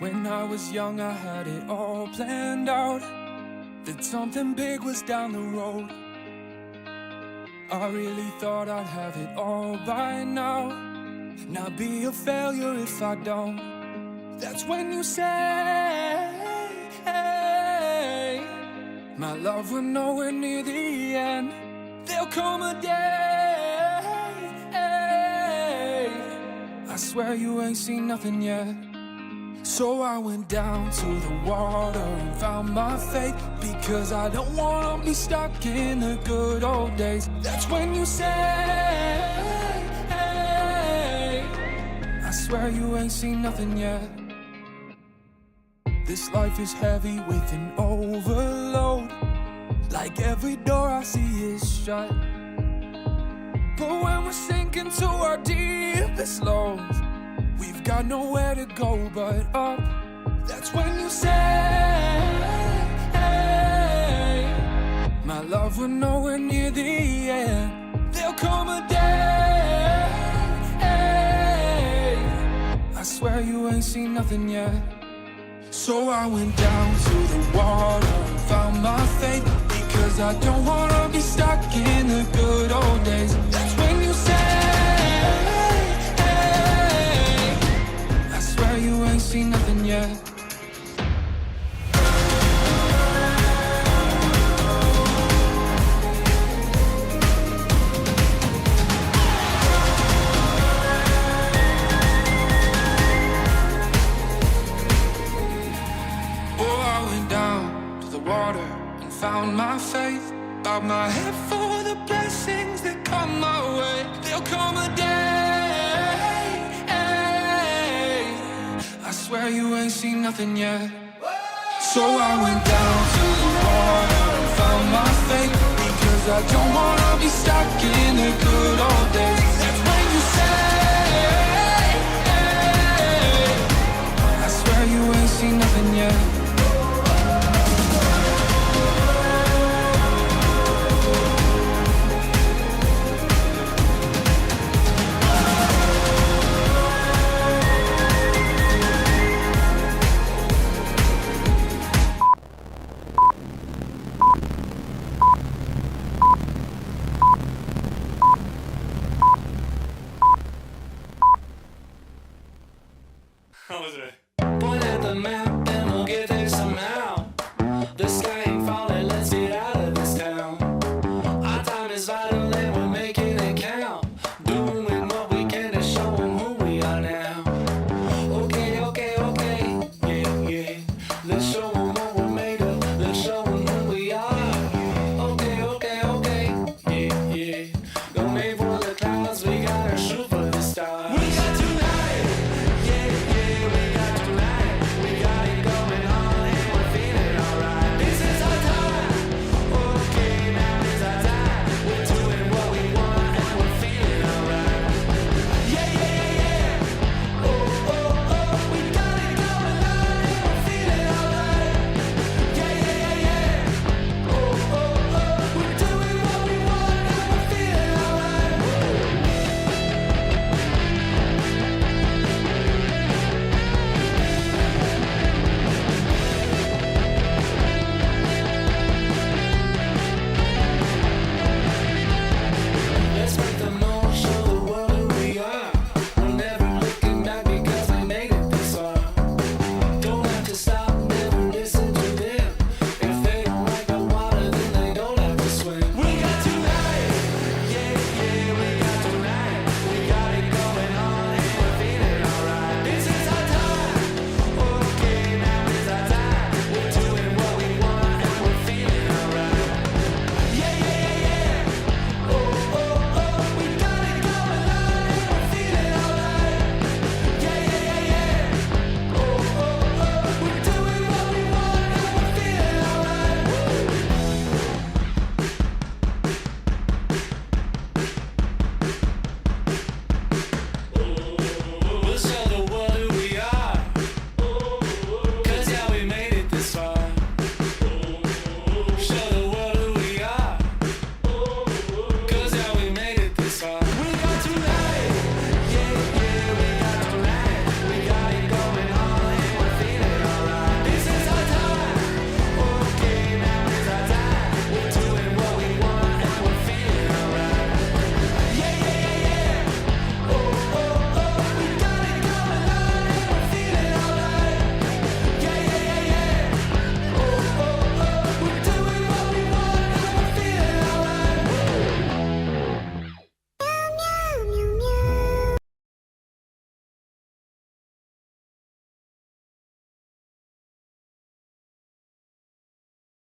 When I was young, I had it all planned out, that something big was down the road. I really thought I'd have it all by now, not be a failure if I don't. That's when you say, hey, my love, we're nowhere near the end. There'll come a day, I swear you ain't seen nothing yet. So I went down to the water and found my faith, because I don't wanna be stuck in the good old days. That's when you say, hey, I swear you ain't seen nothing yet. This life is heavy with an overload, like every door I see is shut. But when we're sinking to our deepest lows, we've got nowhere to go but up. That's when you say, hey, my love, we're nowhere near the end. There'll come a day, I swear you ain't seen nothing yet. So I went down to the water and found my faith, because I don't wanna be stuck in the good old days. That's when you say, you ain't seen nothing yet. Oh, I went down to the water and found my faith, bowed my head for the blessings that come my way. There'll come a day, I swear you ain't seen nothing yet. So I went down to the water and found my faith, because I don't wanna be stuck in the good old days. That's when you say, I swear you ain't seen nothing yet.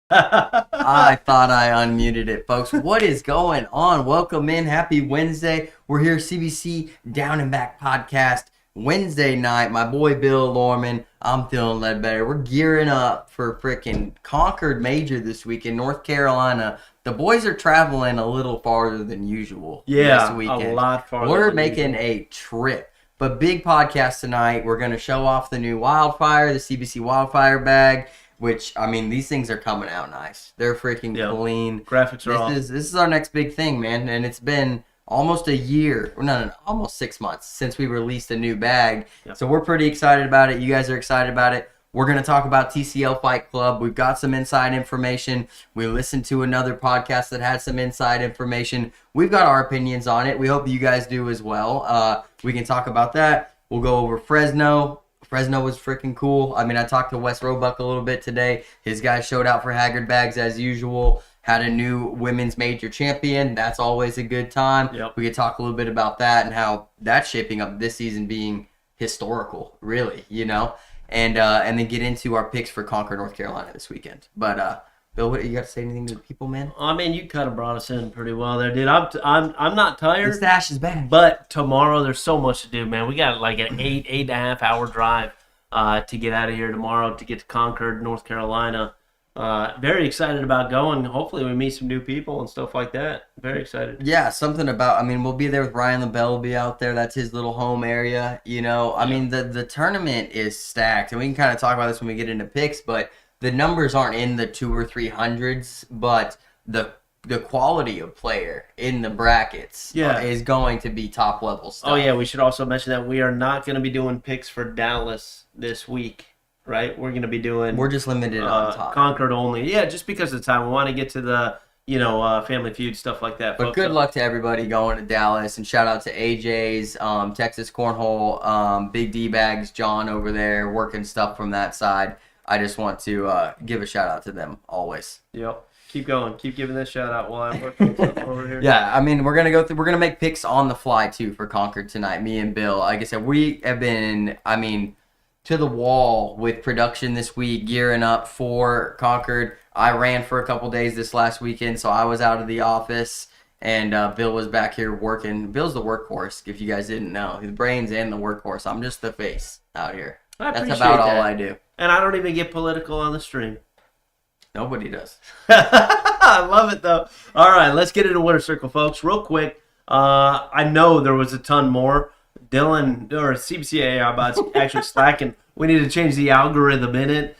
I thought I unmuted it, folks. What is going on? Welcome in. Happy Wednesday. We're here, CBC Down and Back podcast. Wednesday night, my boy Bill Lorman. I'm feeling Ledbetter. We're gearing up for freaking Concord Major this week in North Carolina. The boys are traveling a little farther than usual this weekend. A lot farther. We're making a trip. But big podcast tonight. We're going to show off the new WildFire, the CBC WildFire bag. Which, I mean, these things are coming out nice. They're freaking clean. Graphics are off. This is our next big thing, man. And it's been almost a year, almost 6 months since we released a new bag. Yep. So we're pretty excited about it. You guys are excited about it. We're going to talk about TCL Fight Club. We've got some inside information. We listened to another podcast that had some inside information. We've got our opinions on it. We hope you guys do as well. We can talk about that. We'll go over Fresno. Fresno was freaking cool. I mean, I talked to Wes Roebuck a little bit today. His guys showed out for Haggard Bags as usual. Had a new women's major champion. That's always a good time. Yep. We could talk a little bit about that and how that's shaping up this season being historical, really, and then get into our picks for Concord, North Carolina this weekend. But Bill, what you got to say anything to the people, man? I mean, you kind of brought us in pretty well there, dude. I'm not tired. The stash is back. But tomorrow there's so much to do, man. We got like an 8.5 hour drive to get out of here tomorrow to get to Concord, North Carolina. Very excited about going. Hopefully we meet some new people and stuff like that. Very excited. Yeah, something about, we'll be there with Ryan LaBelle will be out there. That's his little home area, the tournament is stacked. And we can kind of talk about this when we get into picks, but the numbers aren't in the 200s or 300s, but the quality of player in the brackets is going to be top level stuff. Oh, yeah, we should also mention that we are not going to be doing picks for Dallas this week. Right, we're going to be doing. We're just limited on time. Concord only. Yeah, just because of the time. We want to get to the Family Feud stuff like that. But good luck to everybody going to Dallas, and shout out to AJ's, Texas Cornhole, Big D Bags, John over there working stuff from that side. I just want to give a shout out to them always. Yep. Keep going. Keep giving this shout out while I'm working stuff over here. Yeah, we're gonna go through. We're gonna make picks on the fly too for Concord tonight. Me and Bill. Like I said, we have been. To the wall with production this week, gearing up for Concord. I ran for a couple days this last weekend, so I was out of the office, and Bill was back here working. Bill's the workhorse, if you guys didn't know. The brains and the workhorse. I'm just the face out here. That's about all I do. And I don't even get political on the stream. Nobody does. I love it, though. All right, let's get into Winner Circle, folks. Real quick, I know there was a ton more. Dylan or CBC AI bots actually slacking. We need to change the algorithm in it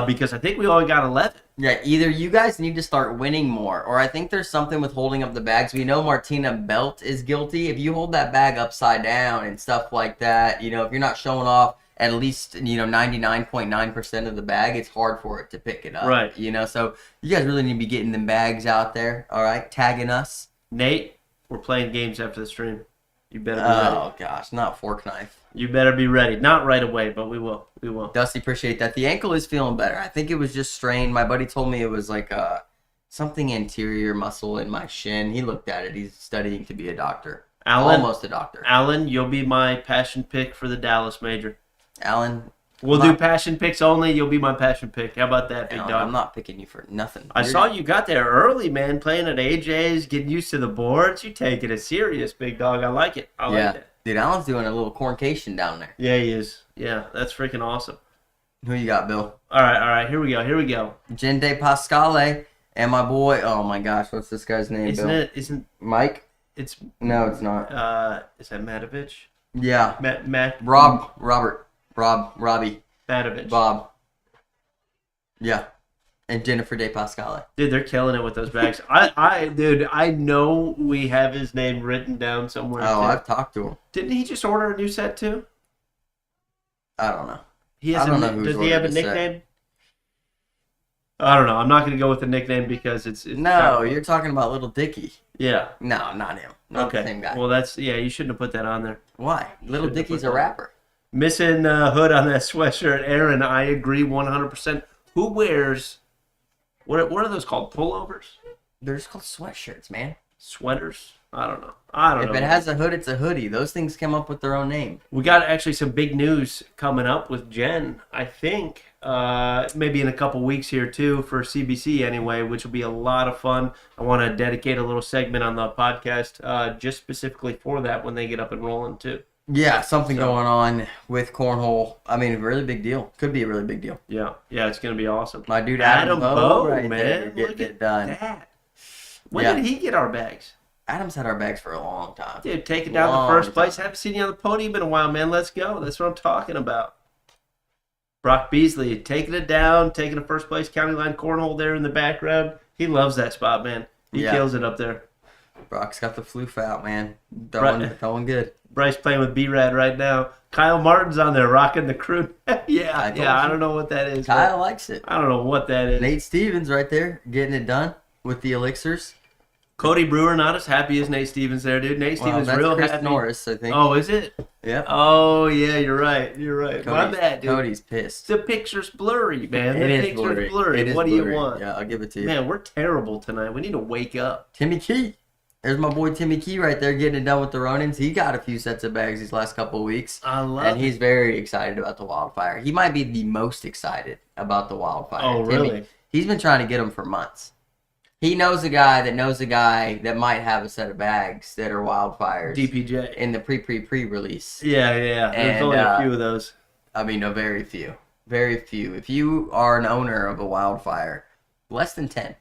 because I think we only got 11. Yeah, either you guys need to start winning more, or I think there's something with holding up the bags. We know Martina Belt is guilty. If you hold that bag upside down and stuff like that, if you're not showing off at least 99.9% of the bag, it's hard for it to pick it up. Right. So you guys really need to be getting them bags out there. All right, tagging us. Nate, we're playing games after the stream. You better be ready. Oh, gosh, not fork knife. You better be ready. Not right away, but we will. We will. Dusty, appreciate that. The ankle is feeling better. I think it was just strained. My buddy told me it was like something anterior muscle in my shin. He looked at it. He's studying to be a doctor. Almost a doctor. Alan, you'll be my passion pick for the Dallas Major. Alan. We'll do passion picks only. You'll be my passion pick. How about that, big dog? I'm not picking you for nothing. I saw you got there early, man, playing at AJ's, getting used to the boards. You taking it serious, big dog. I like it. I like it. Dude, Alan's doing a little corncation down there. Yeah, he is. Yeah, that's freaking awesome. Who you got, Bill? All right. Here we go. Jende Pascale and my boy. Oh my gosh, what's this guy's name, Bill? Isn't Mike? No, it's not. Is that Matovich? Yeah. Robbie. Matovich. Bob. Yeah. And Jennifer De Pascale. Dude, they're killing it with those bags. I know we have his name written down somewhere. Oh, I've talked to him. Didn't he just order a new set too? I don't know. Does he have a nickname? I don't know. I'm not going to go with the nickname because it's no, you're talking about Little Dicky. Yeah. No, not him. Not the same guy. Well, you shouldn't have put that on there. Why? Little Dicky's a rapper. Missing hood on that sweatshirt. Aaron, I agree 100%. Who wears, what are those called? Pullovers? They're just called sweatshirts, man. Sweaters? I don't know. I don't know. If it has a hood, it's a hoodie. Those things come up with their own name. We got actually some big news coming up with Jen, I think. Maybe in a couple weeks here too for CBC anyway, which will be a lot of fun. I want to dedicate a little segment on the podcast just specifically for that when they get up and rolling too. Yeah, something going on with Cornhole. I mean, a really big deal. Could be a really big deal. Yeah, it's going to be awesome. My dude Adam Bowe right man. there getting it done. That. When did he get our bags? Adam's had our bags for a long time. Dude, taking down the first place. Haven't seen you on the podium in a while, man. Let's go. That's what I'm talking about. Brock Beasley taking it down, taking the first place county line cornhole there in the background. He loves that spot, man. He kills it up there. Brock's got the floof out, man. Throwing good. Bryce playing with B-Rad right now. Kyle Martin's on there rocking the crew. I don't know what that is. Kyle likes it. I don't know what that is. Nate Stevens right there getting it done with the elixirs. Cody Brewer not as happy as Nate Stevens there, dude. Nate Stevens that's real Chris happy. Norris, I think. Oh, is it? Yep. Oh, yeah, you're right. My bad, dude. Cody's pissed. The picture's blurry, man. It is blurry. It is what do blurry. you want? Yeah, I'll give it to you. Man, we're terrible tonight. We need to wake up. Timmy Key. There's my boy Timmy Key right there getting it done with the Ronins. He got a few sets of bags these last couple of weeks. I love And he's very excited about the WildFire. He might be the most excited about the WildFire. Oh, Timmy. really? He's been trying to get them for months. He knows a guy that knows a guy that might have a set of bags that are WildFires. DPJ. In the pre-release. Yeah. There's only a few of those. I mean, no, very few. Very few. If you are an owner of a WildFire, less than 10.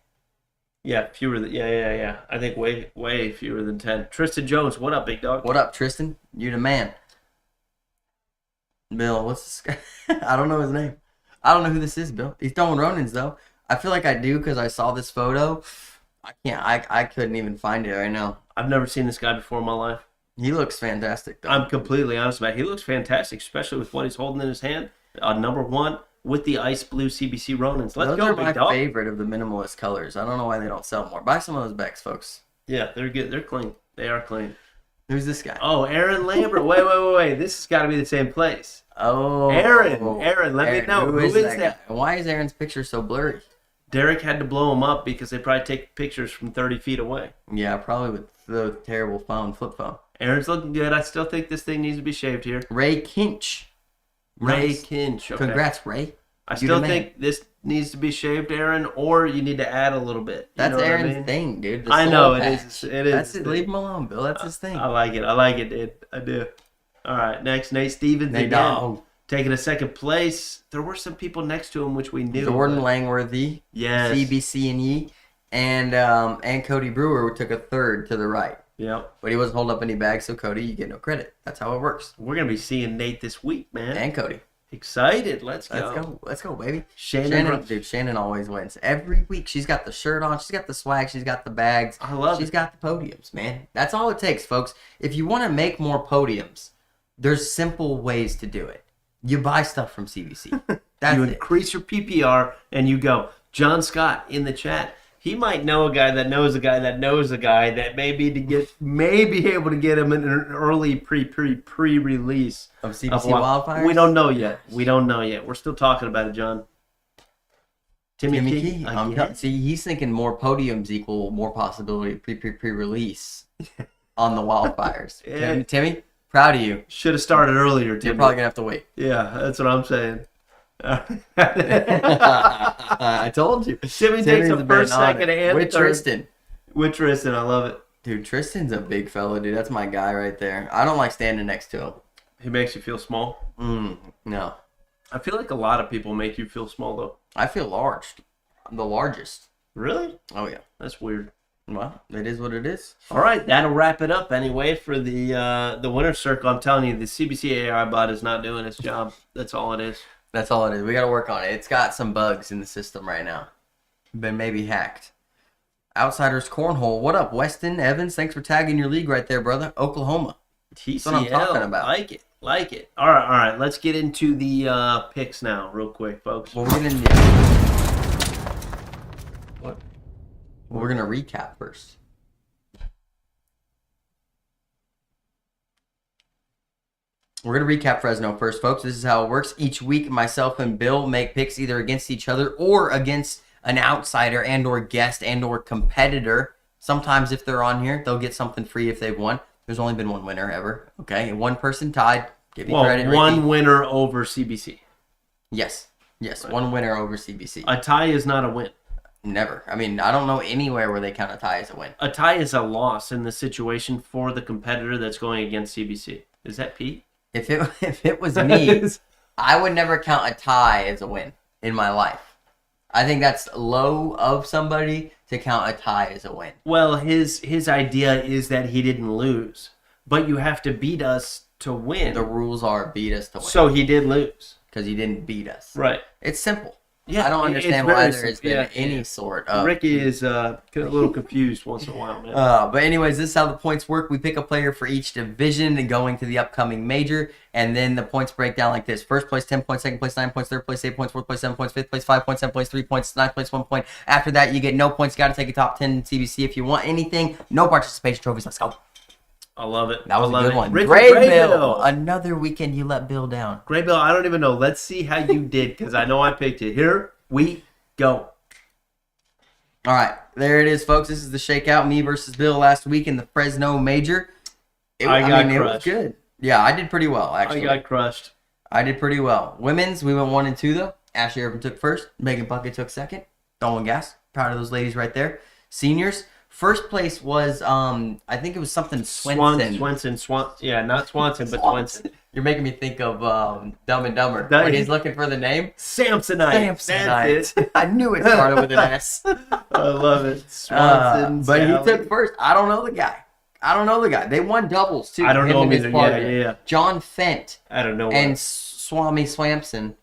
Yeah, fewer than I think way fewer than 10. Tristan Jones, what up, big dog? What up, Tristan? You the man. Bill, what's this guy? I don't know his name. I don't know who this is, Bill. He's throwing Ronins though. I feel like I do because I saw this photo. I couldn't even find it right now. I've never seen this guy before in my life. He looks fantastic though. I'm completely honest about it. He looks fantastic, especially with what he's holding in his hand. Number one with the ice blue CBC Ronins. Let's go, big dog. Those are my favorite of the minimalist colors. I don't know why they don't sell more. Buy some of those bags, folks. Yeah, they're good. They're clean. They are clean. Who's this guy? Oh, Aaron Lambert. Wait. This has got to be the same place. Oh. Aaron, let me know. Who is that? Guy? And why is Aaron's picture so blurry? Derek had to blow him up because they probably take pictures from 30 feet away. Yeah, probably with the terrible flip phone. Aaron's looking good. I still think this thing needs to be shaved here. Ray Kinch. Ray Kinch. Okay. Congrats, Ray. I still think this needs to be shaved, Aaron, or you need to add a little bit. That's Aaron's thing, dude. I know it is. It is. That's it. Leave him alone, Bill. That's his thing. I like it, dude. I do. All right, next, Nate Stevens again. Dog. Taking a second place. There were some people next to him, which we knew. Jordan Langworthy, yes, CBC and E, and Cody Brewer took a third to the right. Yep. But he wasn't holding up any bags, so Cody, you get no credit. That's how it works. We're gonna be seeing Nate this week, man. And Cody. Excited. Let's go. Let's go, baby. Shannon always wins. Every week she's got the shirt on, she's got the swag, she's got the bags. I love it. She's got the podiums, man. That's all it takes, folks. If you want to make more podiums, there's simple ways to do it. You buy stuff from CBC. You increase your PPR and you go. John Scott in the chat. He might know a guy that knows a guy that knows a guy that may be able to get him in an early pre-release of CBC WildFire. We don't know yet. We're still talking about it, John. Timmy Key. See, he's thinking more podiums equal more possibility of pre-release on the WildFires. Yeah. Timmy, proud of you. Should have started earlier, Timmy. You're probably gonna have to wait. Yeah, that's what I'm saying. I told you. Timmy takes the first, second, and with third. Tristan. With Tristan, I love it. Dude, Tristan's a big fella, dude. That's my guy right there. I don't like standing next to him. He makes you feel small? No. I feel like a lot of people make you feel small, though. I feel large. I'm the largest. Really? Oh, yeah. That's weird. Well, it is what it is. All right, that'll wrap it up anyway for the winner's circle. I'm telling you, the CBC AI bot is not doing its job. That's all it is. That's all it is. We got to work on it. It's got some bugs in the system right now. Been maybe hacked. Outsiders Cornhole. What up, Weston Evans? Thanks for tagging your league right there, brother. Oklahoma. TCL. That's what I'm talking about. Like it. All right. Let's get into the picks now, real quick, folks. Well, we're gonna recap first. We're going to recap Fresno first, folks. This is how it works. Each week, myself and Bill make picks either against each other or against an outsider and or guest and or competitor Sometimes if they're on here, they'll get something free if they've won. There's only been one winner ever. Okay, and one person tied. Give me credit. One Ricky. winner over CBC. Yes, one winner over CBC. A tie is not a win. Never. I mean, I don't know anywhere where they count a tie as a win. A tie is a loss in the situation for the competitor that's going against CBC. Is that Pete? If it was me, I would never count a tie as a win in my life. I think that's low of somebody to count a tie as a win. Well, his idea is that he didn't lose, but you have to beat us to win. The rules are beat us to win. So he did lose. Because he didn't beat us. Right. It's simple. Yeah, I don't understand why there has been any sort of... Ricky is a little confused once in a while, man. But anyways, this is how the points work. We pick a player for each division and going to the upcoming major, and then the points break down like this. First place, 10 points. Second place, 9 points. Third place, 8 points. Fourth place, 7 points. Fifth place, 5 points. Seventh place, 3 points. Ninth place, 1 point. After that, you get no points. Got to take a top 10 in CBC if you want anything. No participation trophies. Let's go. I love it. That was a good one. Ricky Graybill. Another weekend you let Bill down. Graybill, I don't even know. Let's see how you did, because I know I picked it. Here we go. All right, there it is, folks. This is the shakeout. Me versus Bill last week in the Fresno Major. It was good. Yeah, I did pretty well, actually. I got crushed. I did pretty well. Women's, we went 1 and 2, though. Ashley Irvin took first. Megan Puckett took second. Throwing gas. Proud of those ladies right there. Seniors, first place was, I think it was something Swenson. Yeah, not Swanson, but Swenson. You're making me think of Dumb and Dumber. When he's looking for the name. Samsonite. I knew it started with an S. I love it. Swanson. But he took first. I don't know the guy. They won doubles, too. I don't know him either. Yeah. John Fent. I don't know. And Swami Swampson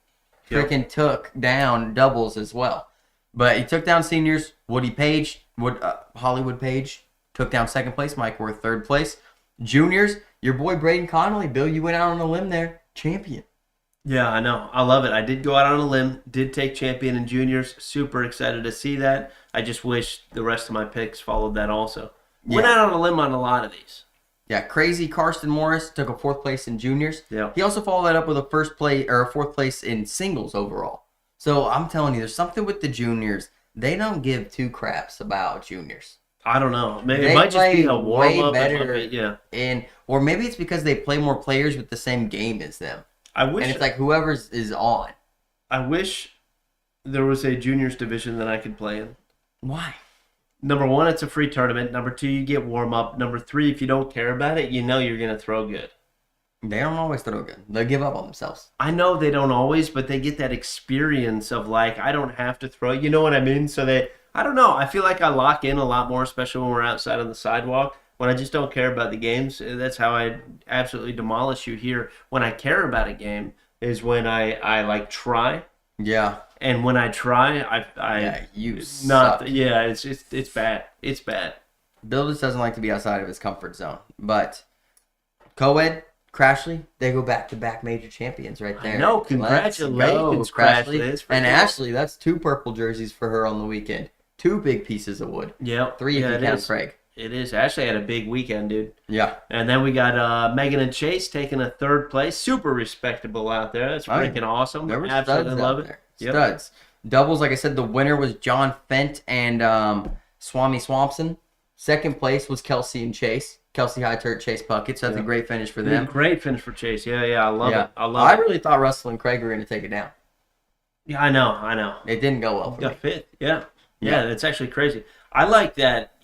freaking took down doubles as well. But he took down seniors. Hollywood Page took down second place. Mike Worth third place. Juniors, your boy Braden Connolly. Bill, you went out on a limb there. Champion. Yeah, I know. I love it. I did go out on a limb. Did take champion in juniors. Super excited to see that. I just wish the rest of my picks followed that also. Yeah. Went out on a limb on a lot of these. Yeah, crazy Karsten Morris took a fourth place in juniors. Yeah. He also followed that up with a fourth place in singles overall. So I'm telling you, there's something with the juniors. They don't give two craps about juniors. I don't know. Maybe it might just be a warm-up. Or maybe it's because they play more players with the same game as them. And it's like whoever is on. I wish there was a juniors division that I could play in. Why? Number one, it's a free tournament. Number two, you get warm-up. Number three, if you don't care about it, you know you're going to throw good. They don't always throw good. They give up on themselves. I know they don't always, but they get that experience of like, I don't have to throw. You know what I mean? So I don't know. I feel like I lock in a lot more, especially when we're outside on the sidewalk. When I just don't care about the games, that's how I absolutely demolish you here. When I care about a game is when I like try. Yeah. And when I try, it's bad. It's bad. Bill just doesn't like to be outside of his comfort zone. But co-ed, Crashley, they go back-to-back major champions right there. No, congratulations, Crashley. And Ashley, that's 2 purple jerseys for her on the weekend. 2 big pieces of wood. Yep. 3 if you count Craig. It is. Ashley had a big weekend, dude. Yeah. And then we got Megan and Chase taking a 3rd place. Super respectable out there. That's freaking awesome. There were absolutely studs love out it. there. Yep. Studs. Doubles, like I said, the winner was John Fent and Swami Swampson. Second place was Kelsey and Chase. Kelsey Highturk, Chase Puckett. So that's a great finish for them. Great finish for Chase. Yeah, I love it. I really thought Russell and Craig were going to take it down. Yeah, I know. It didn't go well for me. Got fit. Yeah, it's actually crazy. I like that,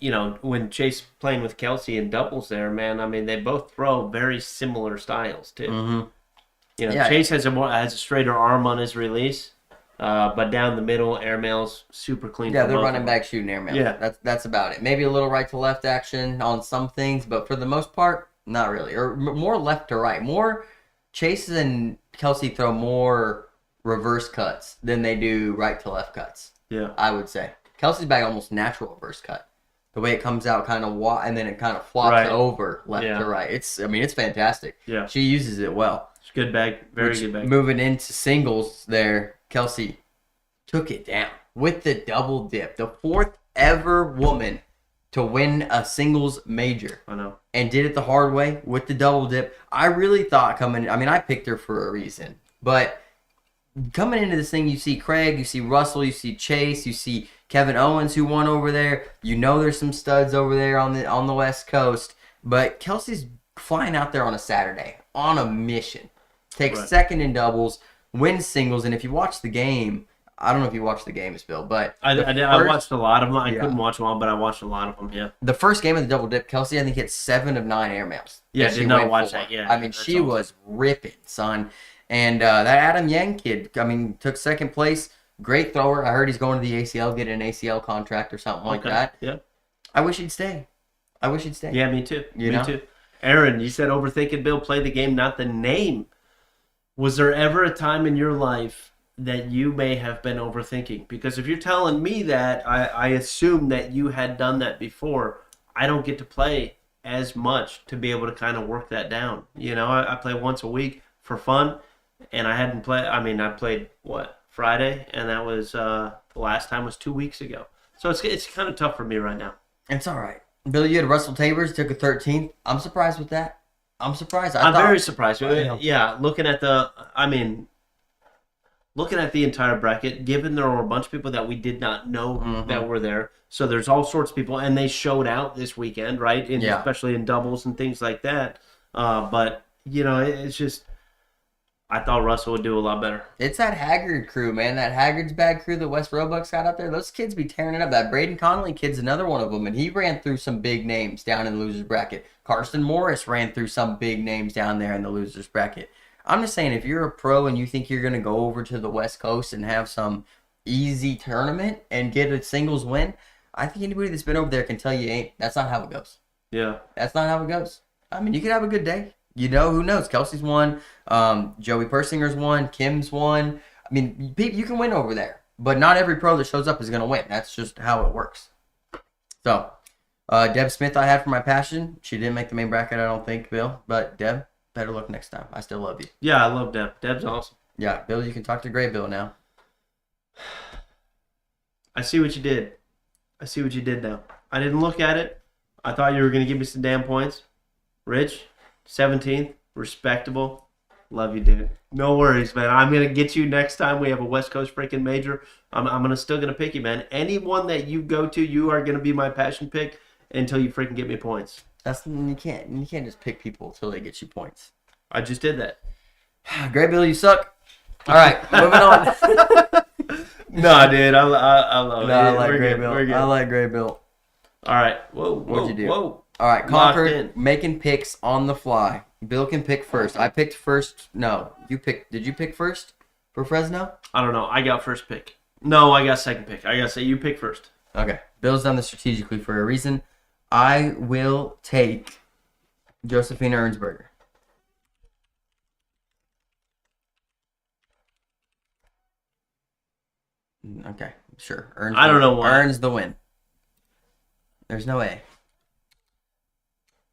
when Chase playing with Kelsey in doubles there, man, I mean, they both throw very similar styles, too. Mm-hmm. Chase has a straighter arm on his release, but down the middle, airmails, super clean. Yeah, they're running back shooting airmails. Yeah. That's about it. Maybe a little right to left action on some things, but for the most part, not really. Or more left to right. More Chase and Kelsey throw more reverse cuts than they do right to left cuts. Yeah. I would say. Kelsey's bag almost natural reverse cut. The way it comes out kind of and then it kind of flops over left to right. It's fantastic. Yeah. She uses it well. It's a good bag. Very good bag. Moving into singles there, Kelsey took it down with the double dip. The 4th ever woman to win a singles major. I know. And did it the hard way with the double dip. I really thought I picked her for a reason. But coming into this thing, you see Craig, you see Russell, you see Chase, you see Kevin Owens, who won over there. You know there's some studs over there on the West Coast. But Kelsey's flying out there on a Saturday on a mission. Takes second in doubles, wins singles, and if you watch the game, I don't know if you watched the games, Bill, but I watched a lot of them. I couldn't watch them all, but I watched a lot of them. Yeah. The first game of the double dip, Kelsey, I think hit 7 of 9 air mails. Yeah, I did not watch that. Yeah. I mean, she was ripping, son. And that Adam Yang kid, I mean, took second place. Great thrower. I heard he's going to the ACL, get an ACL contract or something like that. Yeah. I wish he'd stay. Yeah, me too. Me too. Aaron, you said overthinking, Bill. Play the game, not the name. Was there ever a time in your life that you may have been overthinking? Because if you're telling me that, I assume that you had done that before. I don't get to play as much to be able to kind of work that down. You know, I play once a week for fun, and I hadn't played. I mean, I played Friday, and that was the last time was 2 weeks ago. So it's kind of tough for me right now. It's all right. Bill, you had Russell Tabors, took a 13th. I'm surprised with that. I'm surprised. I'm very surprised. Yeah, looking at the entire bracket, given there were a bunch of people that we did not know that were there. So there's all sorts of people, and they showed out this weekend, right? Especially in doubles and things like that. But, you know, it's just, I thought Russell would do a lot better. It's that Haggard crew, man. That Haggard's bag crew that West Roebuck's got out there. Those kids be tearing it up. That Braden Connolly kid's another one of them, and he ran through some big names down in the losers bracket. Carson Morris ran through some big names down there in the losers bracket. I'm just saying, if you're a pro and you think you're going to go over to the West Coast and have some easy tournament and get a singles win, I think anybody that's been over there can tell you that's not how it goes. Yeah. That's not how it goes. I mean, you could have a good day. You know, who knows? Kelsey's won. Joey Persinger's won. Kim's won. I mean, you can win over there. But not every pro that shows up is going to win. That's just how it works. So, Deb Smith I had for my passion. She didn't make the main bracket, I don't think, Bill. But, Deb, better luck next time. I still love you. Yeah, I love Deb. Deb's awesome. Yeah, Bill, you can talk to Gray Bill now. I see what you did. Now. I didn't look at it. I thought you were going to give me some damn points. Rich, 17th, respectable. Love you, dude. No worries, man. I'm going to get you next time we have a West Coast freaking major. I'm still going to pick you, man. Anyone that you go to, you are going to be my passion pick until you freaking get me points. You can't just pick people until they get you points. I just did that. Gray Bill, you suck. All right, moving on. No, dude, I love it. No, I like Gray Bill. I like Gray Bill. All right. Whoa. What'd you do? Whoa. All right, Concord making picks on the fly. Bill can pick first. I picked first. No, you picked. Did you pick first for Fresno? I don't know. I got first pick. No, I got second pick. I got to say you pick first. Okay. Bill's done this strategically for a reason. I will take Josephina Ernsberger. Okay, sure. I don't know why. Earns the win. There's no A.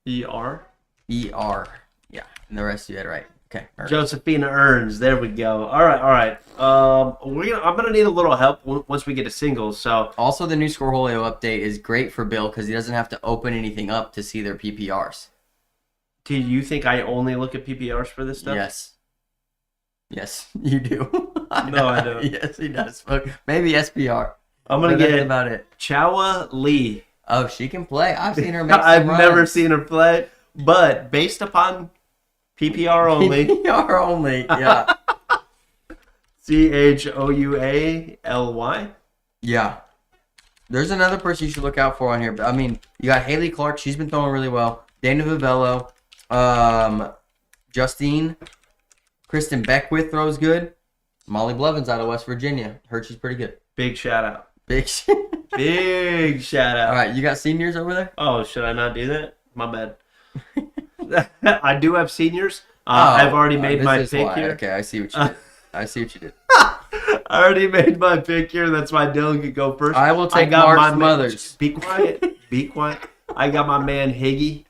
E-R? E-R. Yeah, and the rest you had right. Okay. Earns. Josephina Earns. There we go. All right. I'm gonna need a little help once we get to singles. So also, the new Cornhole update is great for Bill because he doesn't have to open anything up to see their PPRs. Do you think I only look at PPRs for this stuff? Yes, you do. No, I don't. Yes, he does. Maybe SPR. I'm gonna get about it. Chawa Lee. Oh, she can play. I've seen her make some I've runs. never seen her play, but based upon PPR only. PPR only, yeah. CHOUALY. Yeah. There's another person you should look out for on here. I mean, you got Haley Clark. She's been throwing really well. Dana Vivello. Justine. Kristen Beckwith throws good. Molly Blevins out of West Virginia. Heard she's pretty good. Big shout out. Big shout out. All right, you got seniors over there? Oh, should I not do that? My bad. I do have seniors. I've already made my pick here. Okay, I see what you did. I already made my pick here. That's why Dylan could go first. I will take Mark's mothers. Be quiet. Be quiet. I got my man Higgy.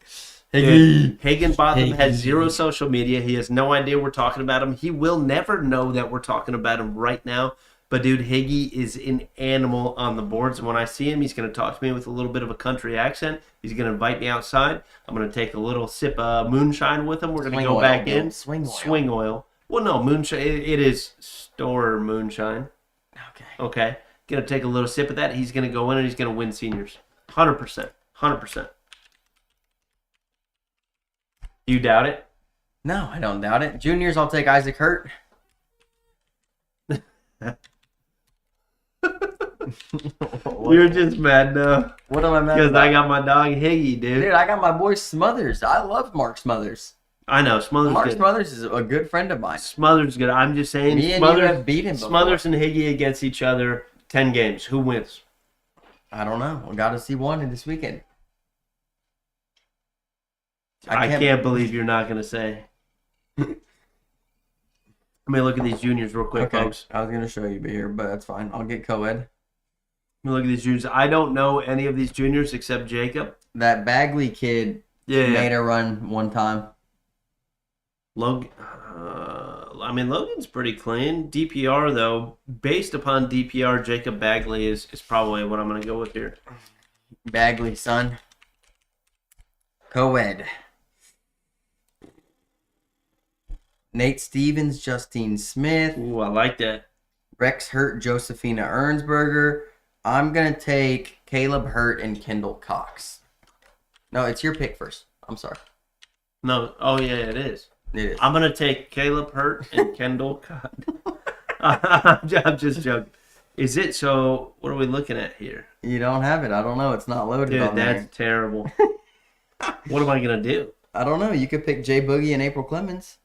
Higginbotham has zero social media. He has no idea we're talking about him. He will never know that we're talking about him right now. But, dude, Higgy is an animal on the boards. And when I see him, he's going to talk to me with a little bit of a country accent. He's going to invite me outside. I'm going to take a little sip of moonshine with him. We're going to go back in. Swing oil. Well, no, moonshine. It is store moonshine. Okay. going to take a little sip of that. He's going to go in and he's going to win seniors. 100%. 100%. You doubt it? No, I don't doubt it. Juniors, I'll take Isaac Hurt. You're just mad now. What am I mad Because about? I got my dog Higgy, dude. Dude, I got my boy Smothers. I love Mark Smothers. I know, Smothers Mark good. Smothers is a good friend of mine. Smothers good. I'm just saying, Me and you have beat him before. Smothers and Higgy against each other, 10 games. Who wins? I don't know. We got to see one in this weekend. I can't believe you're not going to say. Let me look at these juniors real quick, Okay, folks. I was going to show you here, but that's fine. I'll get co-ed. Let me look at these juniors. I don't know any of these juniors except Jacob. That Bagley kid made a run one time. Logan's pretty clean. DPR, though, based upon DPR, Jacob Bagley is probably what I'm going to go with here. Bagley, son. Co-ed. Nate Stevens, Justine Smith. Ooh, I like that. Rex Hurt, Josephina Ernsberger. I'm going to take Caleb Hurt and Kendall Cox. No, it's your pick first. I'm sorry. No, oh yeah, it is. It is. I'm gonna take Caleb Hurt and Kendall Cox. I'm just joking. Is it so? What are we looking at here? You don't have it. I don't know. It's not loaded Dude, on that's there. terrible. What am I gonna do? I don't know. You could pick Jay Boogie and April Clemens.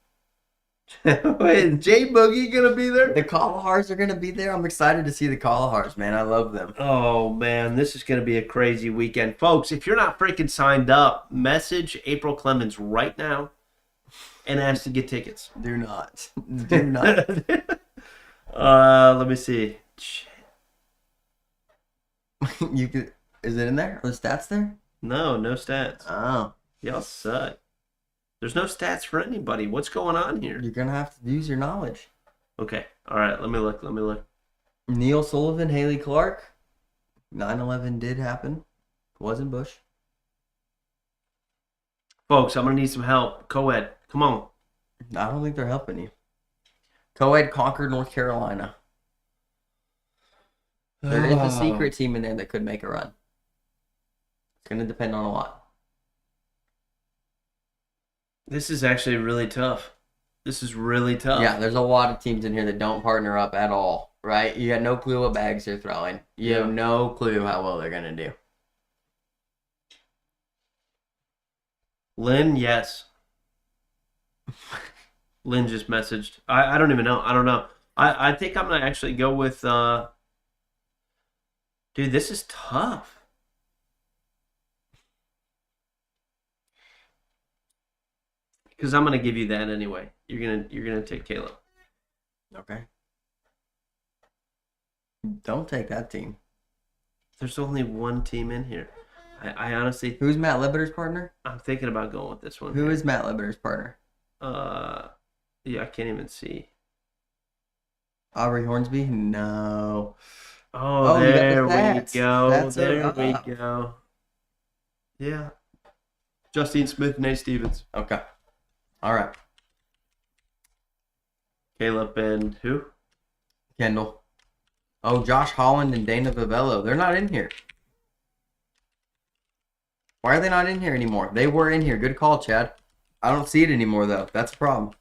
Wait, is Jay Boogie gonna be there? The Kalahars are going to be there. I'm excited to see the Kalahars, man. I love them. Oh man, this is gonna be a crazy weekend, folks. If you're not freaking signed up, message April Clemens right now and ask to get tickets. Do not. Do not. Let me see. You could. Is it in there? Are the stats there? No stats. Oh. Y'all suck. There's no stats for anybody. What's going on here? You're going to have to use your knowledge. Okay. All right. Let me look. Neil Sullivan, Haley Clark. 9/11 did happen. Wasn't Bush. Folks, I'm going to need some help. Co-ed. Come on. I don't think they're helping you. Co-ed conquered North Carolina. There is a secret team in there that could make a run. It's going to depend on a lot. This is actually really tough. This is really tough. Yeah, there's a lot of teams in here that don't partner up at all, right? You got no clue what bags they're throwing. You have no clue how well they're going to do. Lynn, yes. Lynn just messaged. I don't even know. I don't know. I think I'm going to actually go with... Dude, this is tough. Because I'm gonna give you that anyway. You're gonna take Caleb. Okay. Don't take that team. There's only one team in here. I honestly, Who's Matt Lebeter's partner? I'm thinking about going with this one. Who is Matt Lebeter's partner? Yeah, I can't even see. Aubrey Hornsby? No. Oh, you got the there we stats. go. Stats There are we up. go. Yeah. Justine Smith, Nate Stevens, Okay. All right. Caleb, and who? Kendall. Oh, Josh Holland and Dana Vivello. They're not in here. Why are they not in here anymore? They were in here. Good call, Chad. I don't see it anymore, though. That's a problem.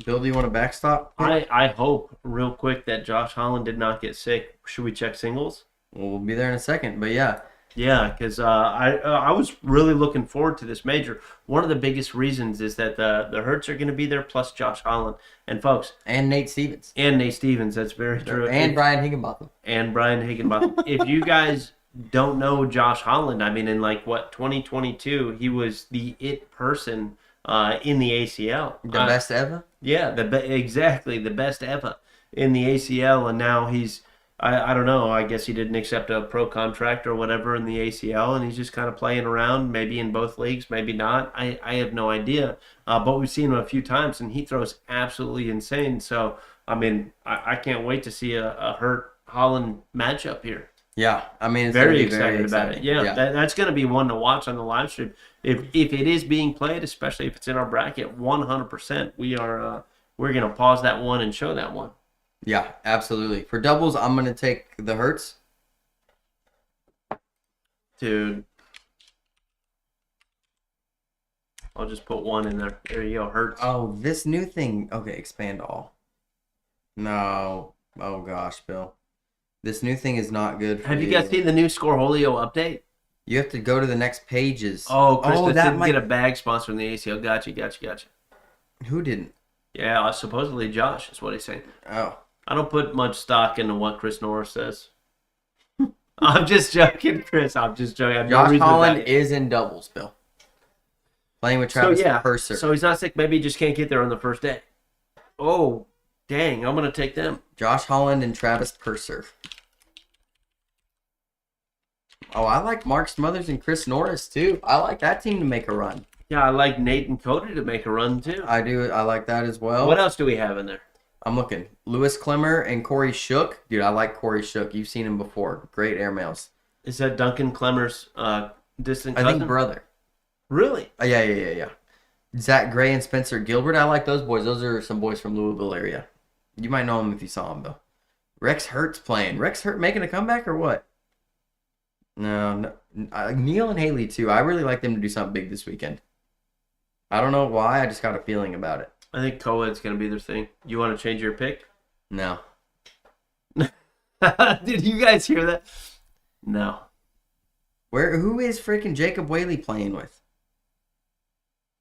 Bill, do you want a backstop? I hope real quick that Josh Holland did not get sick. Should we check singles? Well, we'll be there in a second, but yeah. Yeah, because I was really looking forward to this major. One of the biggest reasons is that the Hurts are going to be there, plus Josh Holland. And folks. And Nate Stevens. And Nate Stevens, that's very true. And Brian Higginbotham. And Brian Higginbotham. If you guys don't know Josh Holland, I mean, in 2022, he was the it person in the ACL. The best ever? Yeah, exactly, the best ever in the ACL. And now he's... I don't know. I guess he didn't accept a pro contract or whatever in the ACL, and he's just kind of playing around, maybe in both leagues, maybe not. I have no idea. But we've seen him a few times, and he throws absolutely insane. So, I mean, I can't wait to see a Hurt Holland matchup here. Yeah, I mean, it's very very excited exciting. about it. Yeah. That's going to be one to watch on the live stream. If it is being played, especially if it's in our bracket, 100%, we're going to pause that one and show that one. Yeah, absolutely. For doubles, I'm going to take the Hertz. Dude. I'll just put one in there. There you go, Hertz. Oh, this new thing. Okay, expand all. No. Oh, gosh, Bill. This new thing is not good for Have you guys seen the new Scoreholio update? You have to go to the next pages. Oh, Christmas that didn't might... get a bag sponsor in the ACL. Gotcha. Who didn't? Yeah, supposedly Josh is what he's saying. Oh. I don't put much stock into what Chris Norris says. I'm just joking, Chris. I'm just joking. Josh Holland is in doubles, Bill. Playing with Travis Purser. So he's not sick. Maybe he just can't get there on the first day. Oh, dang. I'm going to take them. Josh Holland and Travis Purser. Oh, I like Mark Smothers and Chris Norris, too. I like that team to make a run. Yeah, I like Nate and Cody to make a run, too. I do. I like that as well. What else do we have in there? I'm looking. Lewis Clemmer and Corey Shook. Dude, I like Corey Shook. You've seen him before. Great airmails. Is that Duncan Clemmer's distant cousin? I think brother. Really? Yeah. Zach Gray and Spencer Gilbert. I like those boys. Those are some boys from Louisville area. You might know them if you saw them, though. Rex Hurt's playing. Rex Hurt making a comeback or what? No. Neil and Haley, too. I really like them to do something big this weekend. I don't know why. I just got a feeling about it. I think co-ed's going to be their thing. You want to change your pick? No. Did you guys hear that? No. Who is freaking Jacob Whaley playing with?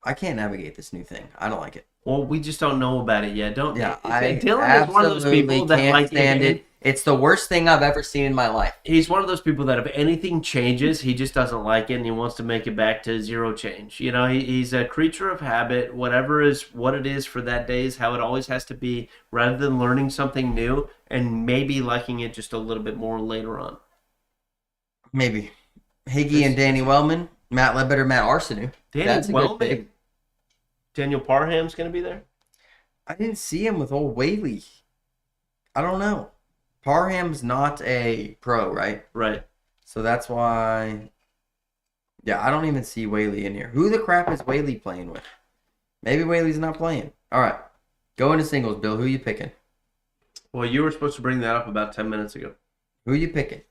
I can't navigate this new thing. I don't like it. Well, we just don't know about it yet. Dylan is one of those people that can't stand it. It's the worst thing I've ever seen in my life. He's one of those people that if anything changes, he just doesn't like it and he wants to make it back to zero change. You know, he's a creature of habit. Whatever is what it is for that day is how it always has to be, rather than learning something new and maybe liking it just a little bit more later on. Maybe. Higgy and Danny Wellman, Matt Ledbetter, Matt Arseneau. Danny Wellman. Daniel Parham's going to be there? I didn't see him with old Whaley. I don't know. Parham's not a pro, right? Right. So that's why... Yeah, I don't even see Whaley in here. Who the crap is Whaley playing with? Maybe Whaley's not playing. All right. Go into singles, Bill. Who you picking? Well, you were supposed to bring that up about 10 minutes ago. Who you picking?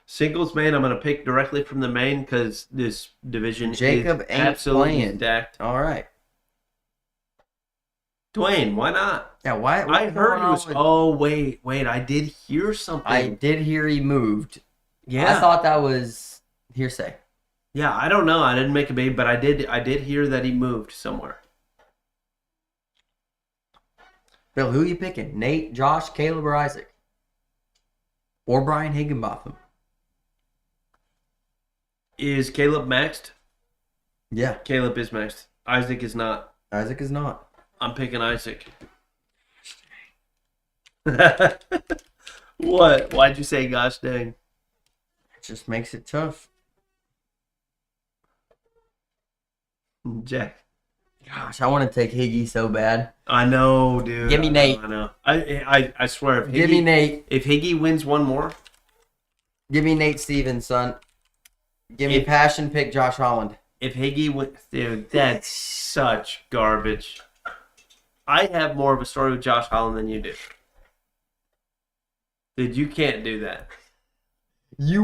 Singles, man, I'm going to pick directly from the main because this division Jacob is ain't absolutely playing. stacked. All right. Dwayne, why not? Yeah, why? I heard he was... Oh, wait. I did hear something. I did hear he moved. Yeah. I thought that was hearsay. Yeah, I don't know. I didn't make a baby, but I did hear that he moved somewhere. Bill, who you picking? Nate, Josh, Caleb, or Isaac? Or Brian Higginbotham? Is Caleb maxed? Yeah. Caleb is maxed. Isaac is not. Isaac is not. I'm picking Isaac. What? Why'd you say gosh dang? It just makes it tough. Jack. Gosh, I want to take Higgy so bad. I know, dude. Give me Nate. I know. I swear. Give me Nate. If Higgy wins one more. Give me Nate Stevens, son. Give me passion pick Josh Holland. If Higgy wins, dude, that's such garbage. I have more of a story with Josh Holland than you do. Dude, you can't do that. You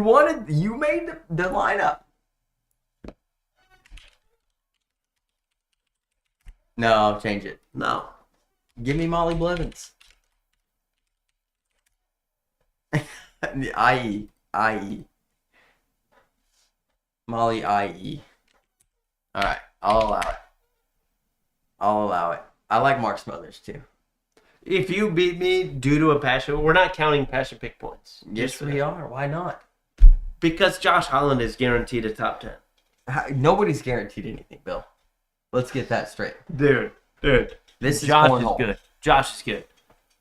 made the lineup. No, I'll change it. No. Give me Molly Blevins. IE. Molly IE. Alright, I'll allow it. I like Mark Smothers too. If you beat me due to a passion, we're not counting passion pick points. Yes, we are. Why not? Because Josh Holland is guaranteed a top 10. Nobody's guaranteed anything, Bill. Let's get that straight. Dude. This is Josh Cornhole. is good. Josh is good.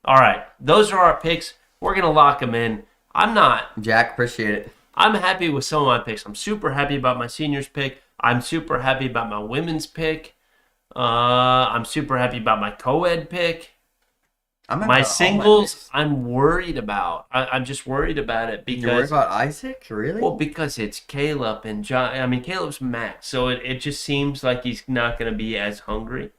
All right. Those are our picks. We're going to lock them in. I'm not. Jack, appreciate it. I'm happy with some of my picks. I'm super happy about my seniors pick. I'm super happy about my women's pick. I'm super happy about my co-ed pick. My singles, I'm worried about. I'm just worried about it because... You're worried about Isaac? Really? Well, because it's Caleb and John. I mean, Caleb's max, so it just seems like he's not going to be as hungry.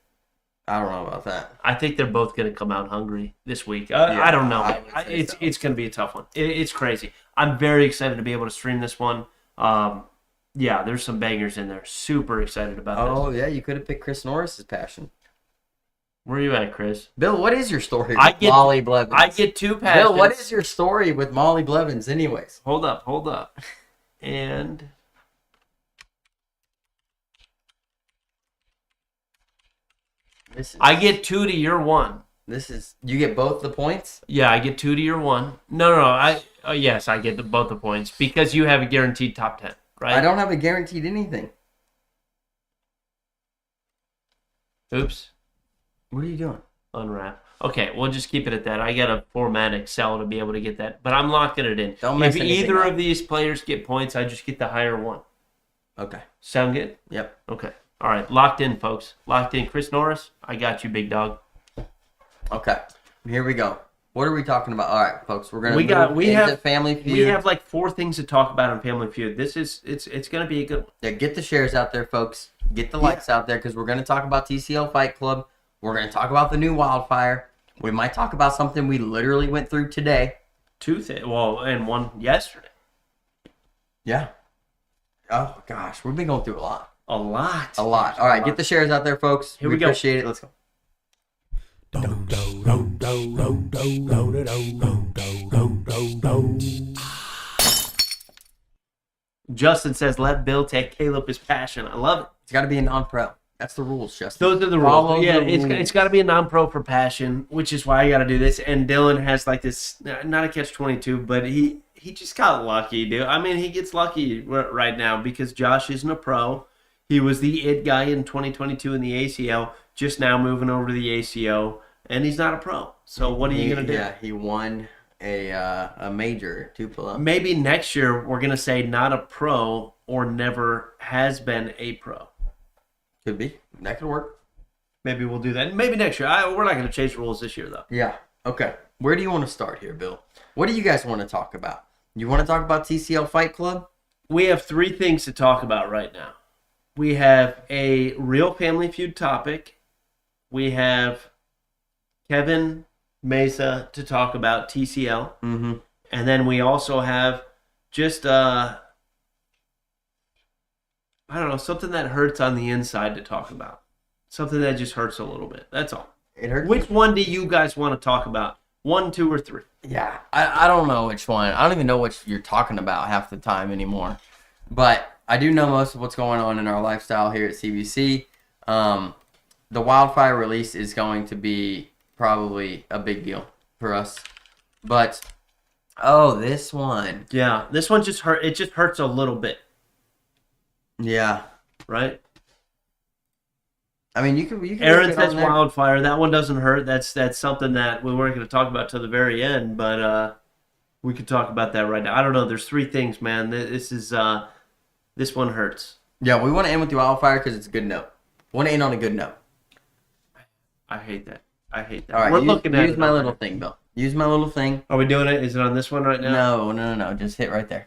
I don't know about that. I think they're both going to come out hungry this week. I don't know. It's going to be a tough one. It's crazy. I'm very excited to be able to stream this one. Yeah, there's some bangers in there. Super excited about this. Oh, yeah, you could have picked Chris Norris's passion. Where are you at, Chris? Bill, what is your story with Molly Blevins? I get two passions. Bill, what is your story with Molly Blevins anyways? Hold up. And... I get 2 to your 1. You get both the points? Yeah, I get 2 to your 1. No. Yes, I get both the points because you have a guaranteed top 10, right? I don't have a guaranteed anything. Oops. What are you doing? Unwrap. Okay, we'll just keep it at that. I got to format Excel to be able to get that, but I'm locking it in. Don't mess if anything either up. of these players get points, I just get the higher one. Okay. Sound good? Yep. Okay. All right, locked in, folks. Locked in. Chris Norris, I got you, big dog. Okay. Here we go. What are we talking about? All right, folks. We're gonna we have Family Feud. We have like 4 things to talk about on Family Feud. It's gonna be a good one. Yeah, get the shares out there, folks. Get the likes out there because we're gonna talk about TCL Fight Club. We're gonna talk about the new WildFire. We might talk about something we literally went through today. 2 things. Well, and 1 yesterday. Yeah. Oh gosh, we've been going through a lot. A lot. All right, get the shares out there, folks. Here we go. Appreciate it. Let's go. Justin says, "Let Bill take Caleb his passion." I love it. It's got to be a non-pro. That's the rules, Justin. Those are the rules. Yeah, it's got to be a non-pro for passion, which is why I got to do this. And Dylan has like this, not a catch-22, but he just got lucky, dude. I mean, he gets lucky right now because Josh isn't a pro. He was the it guy in 2022 in the ACL, just now moving over to the ACO, and he's not a pro. So what are you going to do? Yeah, he won a major 2 pull-up. Maybe next year we're going to say not a pro or never has been a pro. Could be. That could work. Maybe we'll do that. Maybe next year. We're not going to change the rules this year, though. Yeah. Okay. Where do you want to start here, Bill? What do you guys want to talk about? You want to talk about TCL Fight Club? We have 3 things to talk about right now. We have a real Family Feud topic. We have Kevin Mesa to talk about TCL. Mm-hmm. And then we also have just, I don't know, something that hurts on the inside to talk about. Something that just hurts a little bit. That's all. It hurts. Which one do you guys want to talk about? 1, 2, or 3? Yeah, I don't know which one. I don't even know what you're talking about half the time anymore. But I do know most of what's going on in our lifestyle here at CBC. The WildFire release is going to be probably a big deal for us. But, this one. Yeah, this one just hurt. It just hurts a little bit. Yeah. Right? I mean, you can. Aaron says WildFire. That one doesn't hurt. That's something that we weren't going to talk about till the very end, but we could talk about that right now. I don't know. There's 3 things, man. This one hurts. Yeah, we want to end with the WildFire because it's a good note. Want to end on a good note. I hate that. All right, we're looking at use my little thing, Bill. Use my little thing. Are we doing it? Is it on this one right now? No. Just hit right there.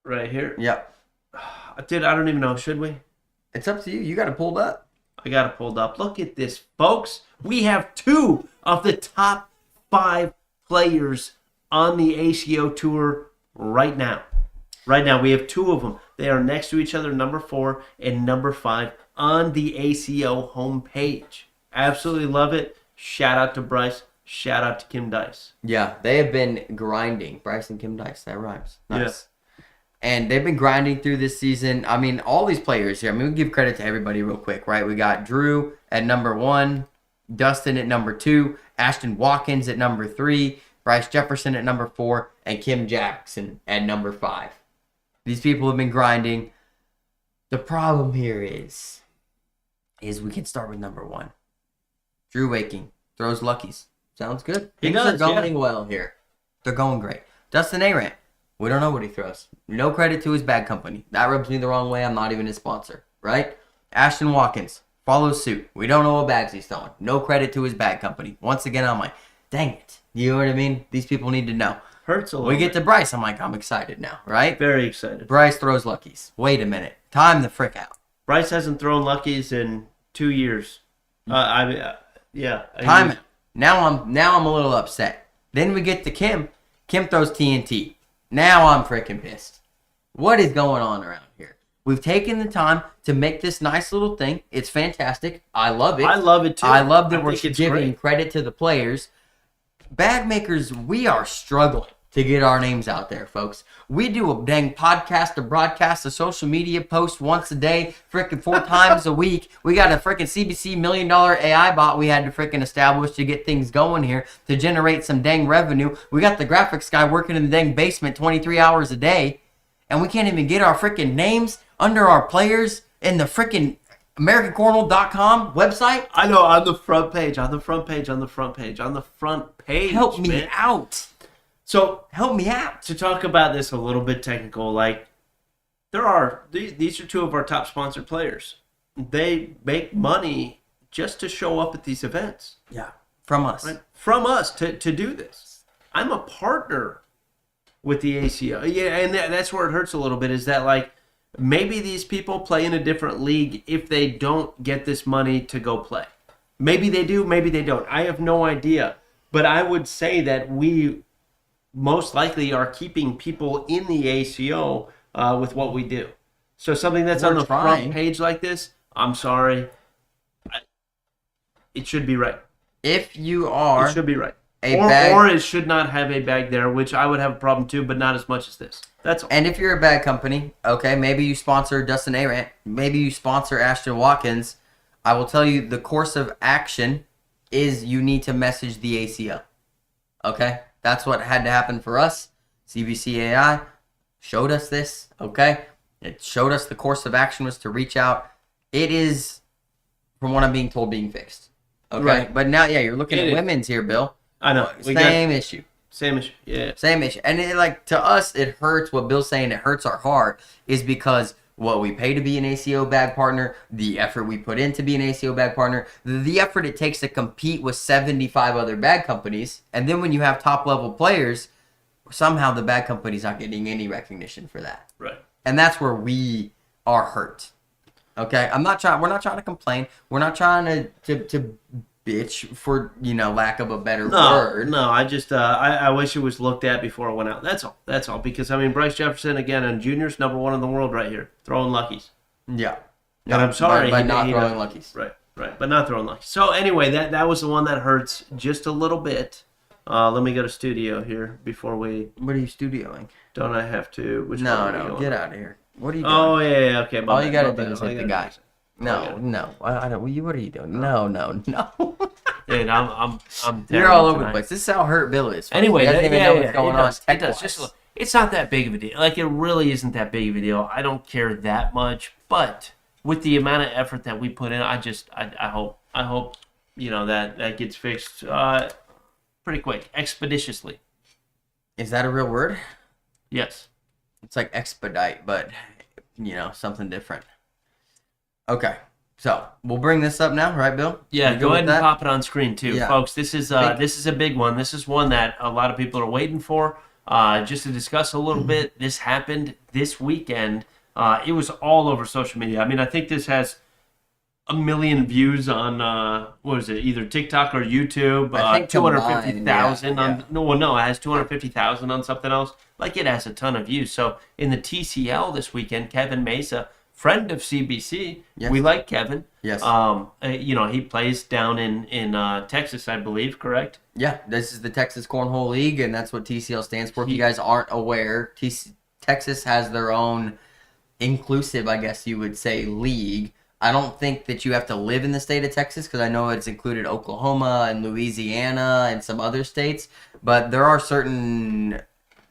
Right here? Yep. Dude, I don't even know. Should we? It's up to you. You got it pulled up. I got it pulled up. Look at this, folks. We have 2 of the top 5 players on the ACO tour right now. Right now, we have 2 of them. They are next to each other, number 4 and number 5 on the ACO homepage. Absolutely love it. Shout out to Bryce. Shout out to Kim Dice. Yeah, they have been grinding. Bryce and Kim Dice. That rhymes. Nice. Yes. And they've been grinding through this season. I mean, all these players here. I mean, we give credit to everybody real quick, right? We got Drew at number 1, Dustin at number 2, Ashton Watkins at number 3, Bryce Jefferson at number 4, and Kim Jackson at number 5. These people have been grinding. The problem here is we can start with number 1. Drew Waking throws luckies. Sounds good. Things are going well here. They're going great. Dustin Arant. We don't know what he throws. No credit to his bag company. That rubs me the wrong way. I'm not even his sponsor, right? Ashton Watkins follows suit. We don't know what bags he's throwing. No credit to his bag company. Once again, I'm like, dang it. You know what I mean? These people need to know. Hurts a little We get to Bryce. I'm like, I'm excited now, right? Very excited. Bryce throws luckies. Wait a minute. Time the frick out. Bryce hasn't thrown luckies in 2 years. Yeah. Time out. Now I'm a little upset. Then we get to Kim. Kim throws TNT. Now I'm freaking pissed. What is going on around here? We've taken the time to make this nice little thing. It's fantastic. I love it. I love it too. I love that we're think it's giving great. credit to the players. Bag makers, we are struggling to get our names out there, folks. We do a dang podcast, a broadcast, a social media post once a day, freaking 4 times a week. We got a freaking CBC $1 million AI bot we had to freaking establish to get things going here, to generate some dang revenue. We got the graphics guy working in the dang basement 23 hours a day, and we can't even get our freaking names under our players in the freaking AmericanCornhole.com website. I know, on the front page. Help me man. out. So Help me out. to talk about this a little bit technical, like these are 2 of our top sponsored players. They make money just to show up at these events. Yeah, from us. Right? From us to do this. I'm a partner with the ACO. Yeah, and that's where it hurts a little bit, is that like maybe these people play in a different league if they don't get this money to go play. Maybe they do, maybe they don't. I have no idea. But I would say that we most likely are keeping people in the ACO with what we do. So something that's on the front page like this, I'm sorry, it should be right. If you are It should be right. bag, Or it should not have a bag there, which I would have a problem too, but not as much as this. That's all. and if you're a bag company, okay, maybe you sponsor Dustin Arant, maybe you sponsor Ashton Watkins, I will tell you the course of action is you need to message the ACO. Okay? That's what had to happen for us. CBC AI showed us this, okay? It showed us the course of action was to reach out. It is, from what I'm being told, being fixed. Okay? Right. But now, yeah, you're looking It at is. women's here, Bill. I know. Same issue. Same issue. Yeah. Same issue. And it, like, to us, it hurts. What Bill's saying, it hurts our heart, is because what we pay to be an ACO bag partner, the effort we put in to be an ACO bag partner, the effort it takes to compete with 75 other bag companies, and then when you have top-level players, somehow the bag company's not getting any recognition for that. Right. And that's where we are hurt. Okay? We're not trying to complain. We're not trying to bitch, for lack of a better word. No, I just I wish it was looked at before it went out. That's all. Because I mean, Bryce Jefferson again on juniors, #1 in the world right here, throwing luckies. Yeah. And I'm sorry, but not he throwing doesn't- luckies. Right, but not throwing luckies. So anyway, that was the one that hurts just a little bit. Let me go to studio here before we. What are you studioing? Don't I have to? Which one are we No, going? get out of here. What are you doing? Oh yeah, okay. my All bad, you gotta my do bad, is all hit you the gotta guy. do is- No. I don't. What are you doing? No. Dude, I'm You're all terrible over the tonight. place. This is how hurt Bill is. Anyway, he doesn't even know what's it going does. on. It does. Just look, it's not that big of a deal. Like, it really isn't that big of a deal. I don't care that much, but with the amount of effort that we put in, I hope that gets fixed pretty quick, expeditiously. Is that a real word? Yes. It's like expedite, but something different. Okay, so we'll bring this up now, right, Bill? Yeah, You go with ahead and that? pop it on screen too, Yeah. folks. This is a big one. This is one that a lot of people are waiting for. Just to discuss a little bit, this happened this weekend. It was all over social media. I mean, I think this has 1 million views on what is it? Either TikTok or YouTube. I think 250,000 combined, on no, it has 250,000 on something else. Like, it has a ton of views. So in the TCL this weekend, Kevin Mesa, friend of CBC, Yes. we like Kevin. Yes. He plays down in Texas, I believe. Correct? Yeah, this is the Texas Cornhole League, and that's what TCL stands for. If you guys aren't aware, Texas has their own inclusive, I guess you would say, league. I don't think that you have to live in the state of Texas, because I know it's included Oklahoma and Louisiana and some other states, but there are certain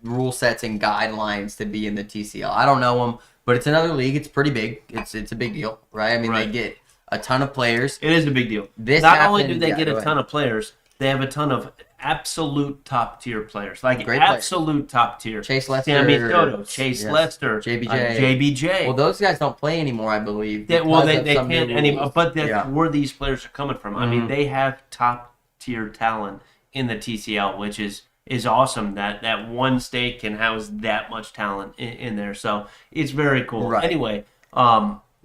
rule sets and guidelines to be in the TCL. I don't know them, but it's another league. It's pretty big. It's a big deal, right? I mean, Right. They get a ton of players. It is a big deal. This Not only do happened- they yeah, get go a ahead. ton of players, they have a ton of absolute top tier players. Like, Great players. absolute top tier. Chase Lester. Sammy Soto, Chase Yes. Lester, JBJ. JBJ. Well, those guys don't play anymore, I believe. They because of they some new can't anymore. rules. But that's Yeah. where these players are coming from. I Mhm. mean, they have top tier talent in the TCL, which is awesome. That one state can house that much talent in there. So it's very cool. Right. Anyway,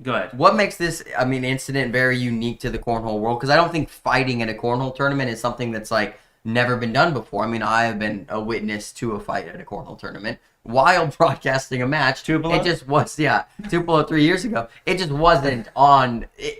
Go ahead. What makes this, incident very unique to the cornhole world? Because I don't think fighting at a cornhole tournament is something that's like never been done before. I have been a witness to a fight at a cornhole tournament while broadcasting a match. Tupelo? It just was, Tupelo 3 years ago. It just wasn't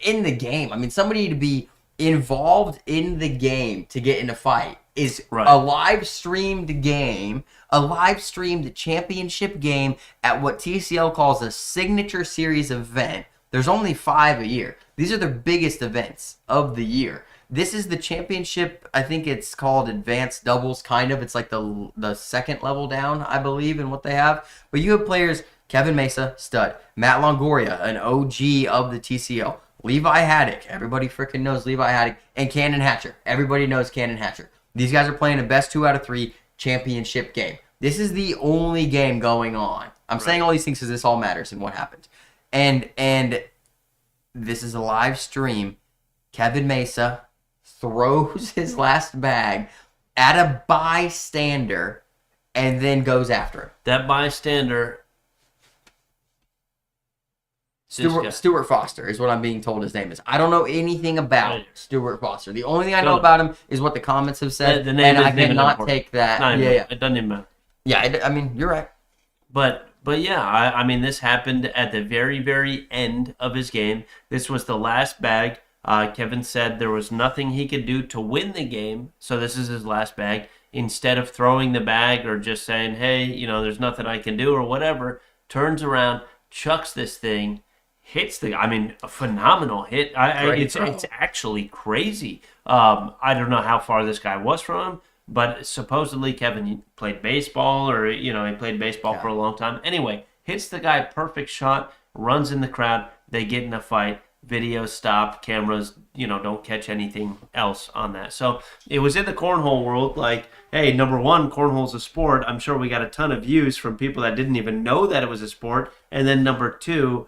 in the game. Somebody to be involved in the game to get in a fight is a live streamed game, a live streamed championship game at what TCL calls a signature series event. There's only 5 a year. These are the biggest events of the year. This is the championship. I think it's called advanced doubles, kind of. It's like the second level down, I believe, in what they have. But you have players, Kevin Mesa, stud. Matt Longoria, an OG of the TCL. Levi Haddock, everybody freaking knows Levi Haddock. And Cannon Hatcher, everybody knows Cannon Hatcher. These guys are playing a best 2 out of 3 championship game. This is the only game going on. I'm saying all these things because this all matters and what happened. And this is a live stream. Kevin Mesa throws his last bag at a bystander and then goes after him. That bystander... Stuart Foster is what I'm being told his name is. I don't know anything about Stuart Foster. The only thing I know about him is what the comments have said, the name and I cannot take that. It doesn't even matter. Yeah, you're right. But yeah, this happened at the very, very end of his game. This was the last bag. Kevin said there was nothing he could do to win the game, so this is his last bag. Instead of throwing the bag or just saying, hey, there's nothing I can do or whatever, turns around, chucks this thing, hits a phenomenal hit. It's actually crazy. I don't know how far this guy was from him, but supposedly Kevin played baseball or, he played baseball for a long time. Anyway, hits the guy, perfect shot, runs in the crowd. They get in a fight. Video stopped, cameras, don't catch anything else on that. So it was in the cornhole world, like, hey, number one, cornhole's a sport. I'm sure we got a ton of views from people that didn't even know that it was a sport. And then number two,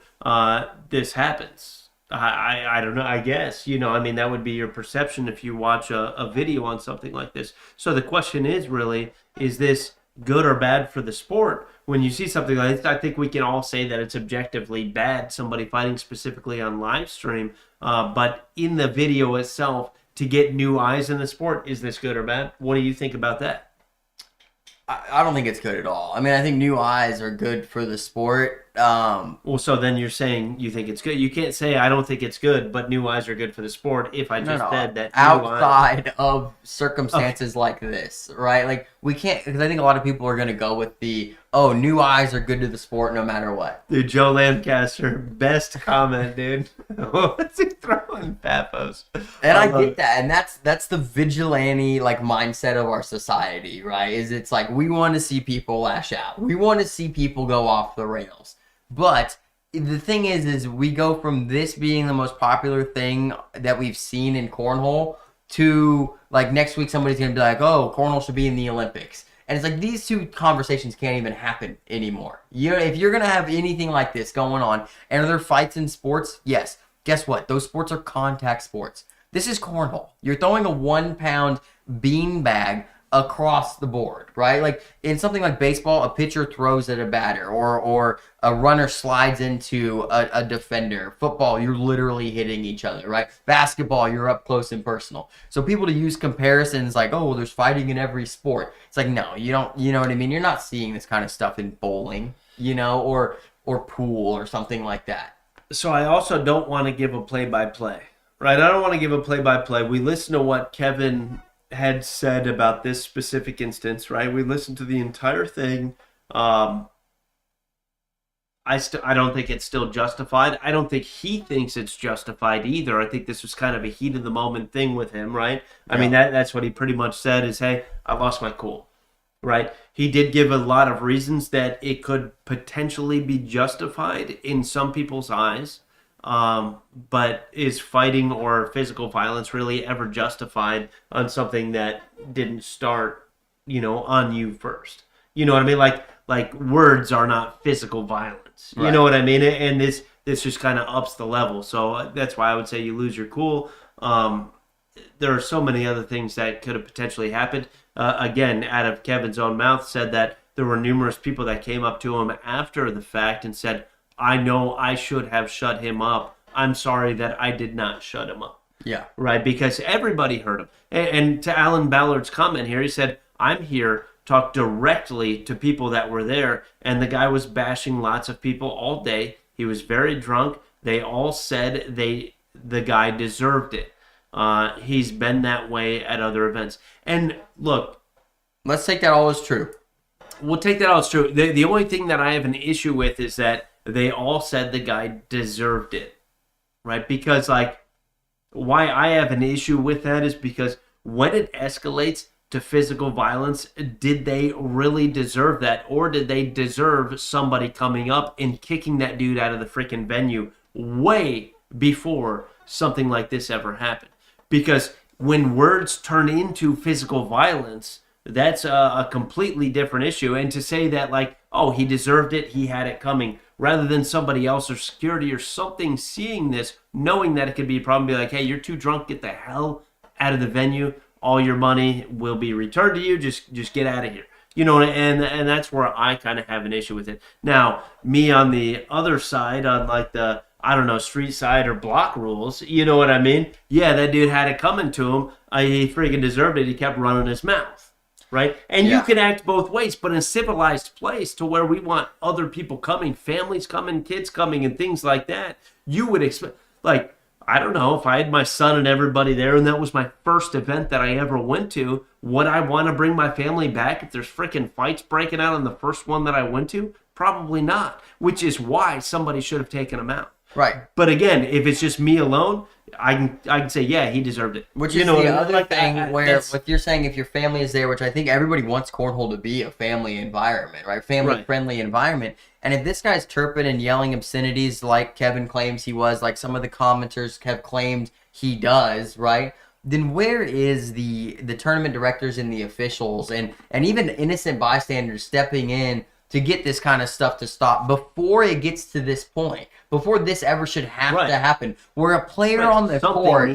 this happens. I don't know, I guess, that would be your perception if you watch a video on something like this. So the question is really, is this good or bad for the sport? When you see something like this, I think we can all say that it's objectively bad, somebody fighting specifically on live stream. But in the video itself, to get new eyes in the sport, is this good or bad? What do you think about that? I don't think it's good at all. I think new eyes are good for the sport. Well, so then you're saying you think it's good. You can't say I don't think it's good, but new eyes are good for the sport if I just said that outside of circumstances like this, right? Like, we can't, because I think a lot of people are going to go with the, new eyes are good to the sport no matter what. Dude, Joe Lancaster, best comment, dude. What's he throwing, Papos? And I get that, and that's the vigilante mindset of our society, right? It's like we want to see people lash out. We want to see people go off the rails. But the thing is we go from this being the most popular thing that we've seen in cornhole to next week somebody's going to be like, oh, cornhole should be in the Olympics. And it's like these two conversations can't even happen anymore. If you're going to have anything like this going on, and are there fights in sports? Yes. Guess what? Those sports are contact sports. This is cornhole. You're throwing a 1-pound bean bag across the board, right? Like in something like baseball, a pitcher throws at a batter or a runner slides into a defender. Football, you're literally hitting each other, right? Basketball, you're up close and personal. So people to use comparisons like, oh, well, there's fighting in every sport. It's like, no, you don't, you know what I mean? You're not seeing this kind of stuff in bowling, or pool or something like that. So I also don't want to give a play-by-play, right? I don't want to give a play-by-play. We listen to what Kevin had said about this specific instance, right? We listened to the entire thing. I don't think it's still justified. I don't think he thinks it's justified either. I think this was kind of a heat of the moment thing with him, right? Yeah. I mean, that's what he pretty much said is, hey, I lost my cool, right? He did give a lot of reasons that it could potentially be justified in some people's eyes. But is fighting or physical violence really ever justified on something that didn't start, on you first? You know what I mean? Like words are not physical violence. Right. You know what I mean? And this just kind of ups the level. So that's why I would say you lose your cool. There are so many other things that could have potentially happened. Again, out of Kevin's own mouth, said that there were numerous people that came up to him after the fact and said, I know I should have shut him up. I'm sorry that I did not shut him up. Yeah. Right, because everybody heard him. And to Alan Ballard's comment here, he said, I'm here, talk directly to people that were there. And the guy was bashing lots of people all day. He was very drunk. They all said the guy deserved it. He's been that way at other events. And look, let's take that all as true. We'll take that all as true. The only thing that I have an issue with is that they all said the guy deserved it. Right? Because, like, why I have an issue with that is because when it escalates to physical violence, did they really deserve that? Or did they deserve somebody coming up and kicking that dude out of the freaking venue way before something like this ever happened? Because when words turn into physical violence, that's a completely different issue. And to say that, like, oh, he deserved it, he had it coming, rather than somebody else or security or something seeing this, knowing that it could be a problem, be like, hey, you're too drunk, get the hell out of the venue. All your money will be returned to you. Just get out of here. You know, and that's where I kind of have an issue with it. Now, me on the other side, on like the, I don't know, street side or block rules, you know what I mean? Yeah, that dude had it coming to him. He freaking deserved it. He kept running his mouth. Right? And you can act both ways, but in a civilized place to where we want other people coming, families coming, kids coming, and things like that, you would expect, like, I don't know, if I had my son and everybody there and that was my first event that I ever went to, would I want to bring my family back if there's freaking fights breaking out on the first one that I went to? Probably not, which is why somebody should have taken him out. Right. But again, if it's just me alone, I can say, yeah, he deserved it. Which you is know, the other like thing where, that's, with you're saying if your family is there, which I think everybody wants Cornhole to be a family environment, right? Family-friendly environment. And if this guy's chirping and yelling obscenities like Kevin claims he was, like some of the commenters have claimed he does, right? Then where is the tournament directors and the officials and even innocent bystanders stepping in to get this kind of stuff to stop before it gets to this point, before this ever should have to happen, where a player on the court,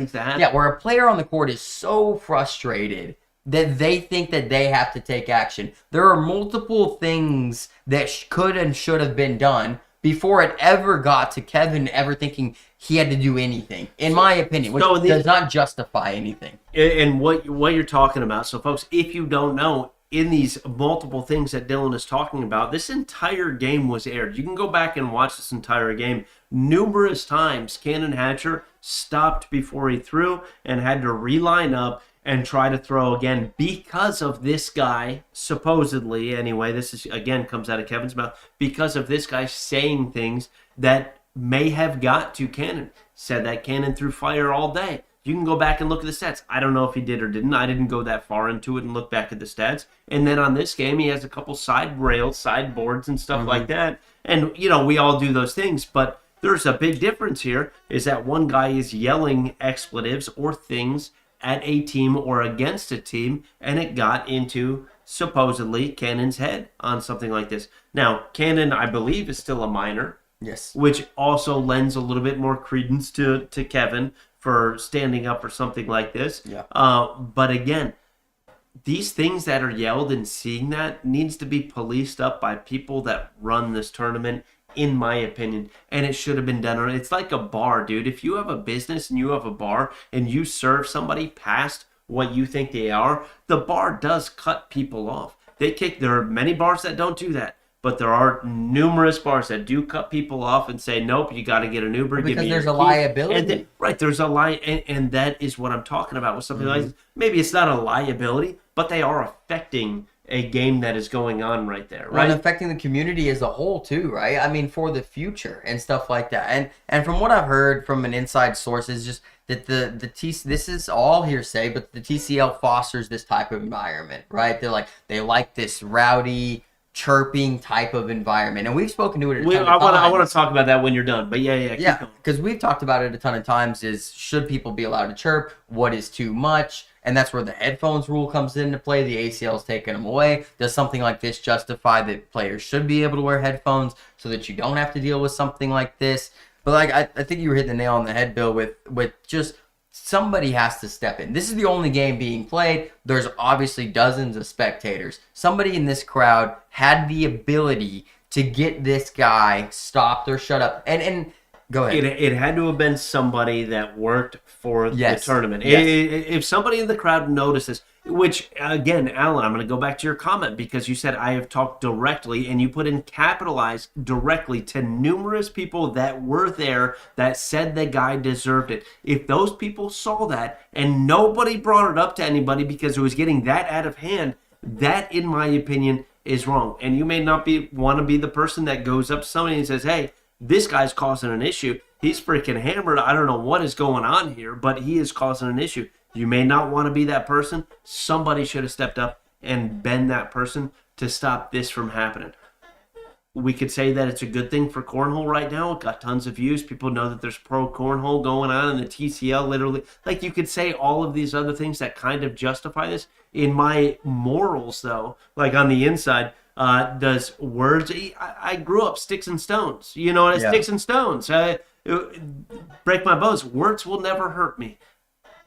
where a player on the court is so frustrated that they think that they have to take action. There are multiple things that could and should have been done before it ever got to Kevin ever thinking he had to do anything, in my opinion, which does not justify anything. And what you're talking about, so folks, if you don't know, in these multiple things that Dylan is talking about, this entire game was aired. You can go back and watch this entire game. Numerous times, Cannon Hatcher stopped before he threw and had to reline up and try to throw again because of this guy, supposedly, anyway, this is, again, comes out of Kevin's mouth, because of this guy saying things that may have got to Cannon. Said that Cannon threw fire all day. You can go back and look at the stats. I don't know if he did or didn't. I didn't go that far into it and look back at the stats. And then on this game, he has a couple side rails, sideboards, and stuff like that. And, you know, we all do those things. But there's a big difference here is that one guy is yelling expletives or things at a team or against a team, and it got into, supposedly, Cannon's head on something like this. Now, Cannon, I believe, is still a minor. Yes. Which also lends a little bit more credence to Kevin for standing up for something like this. Yeah. But again, these things that are yelled and seeing that needs to be policed up by people that run this tournament, in my opinion. And it should have been done. It's like a bar, dude. If you have a business and you have a bar and you serve somebody past what you think they are, the bar does cut people off. There are many bars that don't do that. But there are numerous bars that do cut people off and say, nope, you got to get an Uber. Because there's a liability. There's a and that is what I'm talking about with something like this. Maybe it's not a liability, but they are affecting a game that is going on right there, right? And affecting the community as a whole too, right? I mean, for the future and stuff like that. And from what I've heard from an inside source is just that this is all hearsay, but the TCL fosters this type of environment, right? They like this rowdy, chirping type of environment, and we've spoken to it a ton of times. I want to talk about that when you're done, but yeah, because we've talked about it a ton of times. Is should people be allowed to chirp? What is too much? And that's where the headphones rule comes into play. The ACL's taking them away. Does something like this justify that players should be able to wear headphones so that you don't have to deal with something like this? But like I think you were hitting the nail on the head, Bill, with just somebody has to step in. This is the only game being played. There's obviously dozens of spectators. Somebody in this crowd had the ability to get this guy stopped or shut up. And go ahead. It had to have been somebody that worked for the tournament. Yes. If somebody in the crowd notices, which, again, Alan, I'm going to go back to your comment because you said I have talked directly, and you put in capitalized directly to numerous people that were there that said the guy deserved it. If those people saw that and nobody brought it up to anybody because it was getting that out of hand, that, in my opinion, is wrong. And you may not want to be the person that goes up to somebody and says, hey, this guy's causing an issue. He's freaking hammered. I don't know what is going on here, but he is causing an issue. You may not want to be that person. Somebody should have stepped up and been that person to stop this from happening. We could say that it's a good thing for Cornhole right now. It got tons of views. People know that there's pro Cornhole going on in the TCL, literally. Like, you could say all of these other things that kind of justify this. In my morals, though, like on the inside, does words... I grew up sticks and stones. You know, sticks and stones. Break my bones. Words will never hurt me.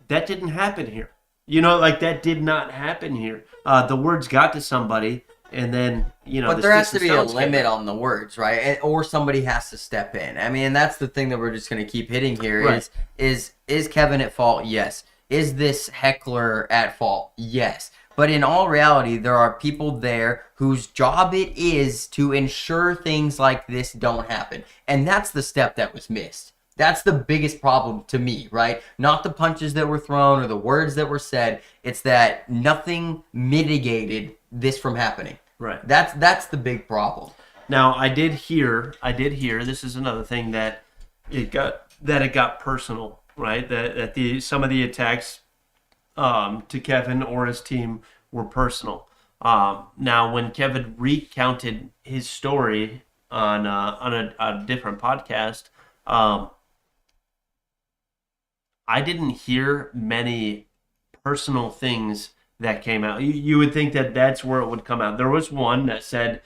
That didn't happen here. You know, like, that did not happen here. The words got to somebody, and then, you know... But there has to be a limit on the words, right? Or somebody has to step in. I mean, that's the thing that we're just going to keep hitting here. Right. Is Kevin at fault? Yes. Is this heckler at fault? Yes. But in all reality, there are people there whose job it is to ensure things like this don't happen. And that's the step that was missed. That's the biggest problem to me, right? Not the punches that were thrown or the words that were said. It's that nothing mitigated this from happening. Right. That's the big problem. Now, I did hear, this is another thing that it got personal, right? That some of the attacks to Kevin or his team were personal. Now, when Kevin recounted his story on a different podcast, I didn't hear many personal things that came out. You would think that that's where it would come out. There was one that said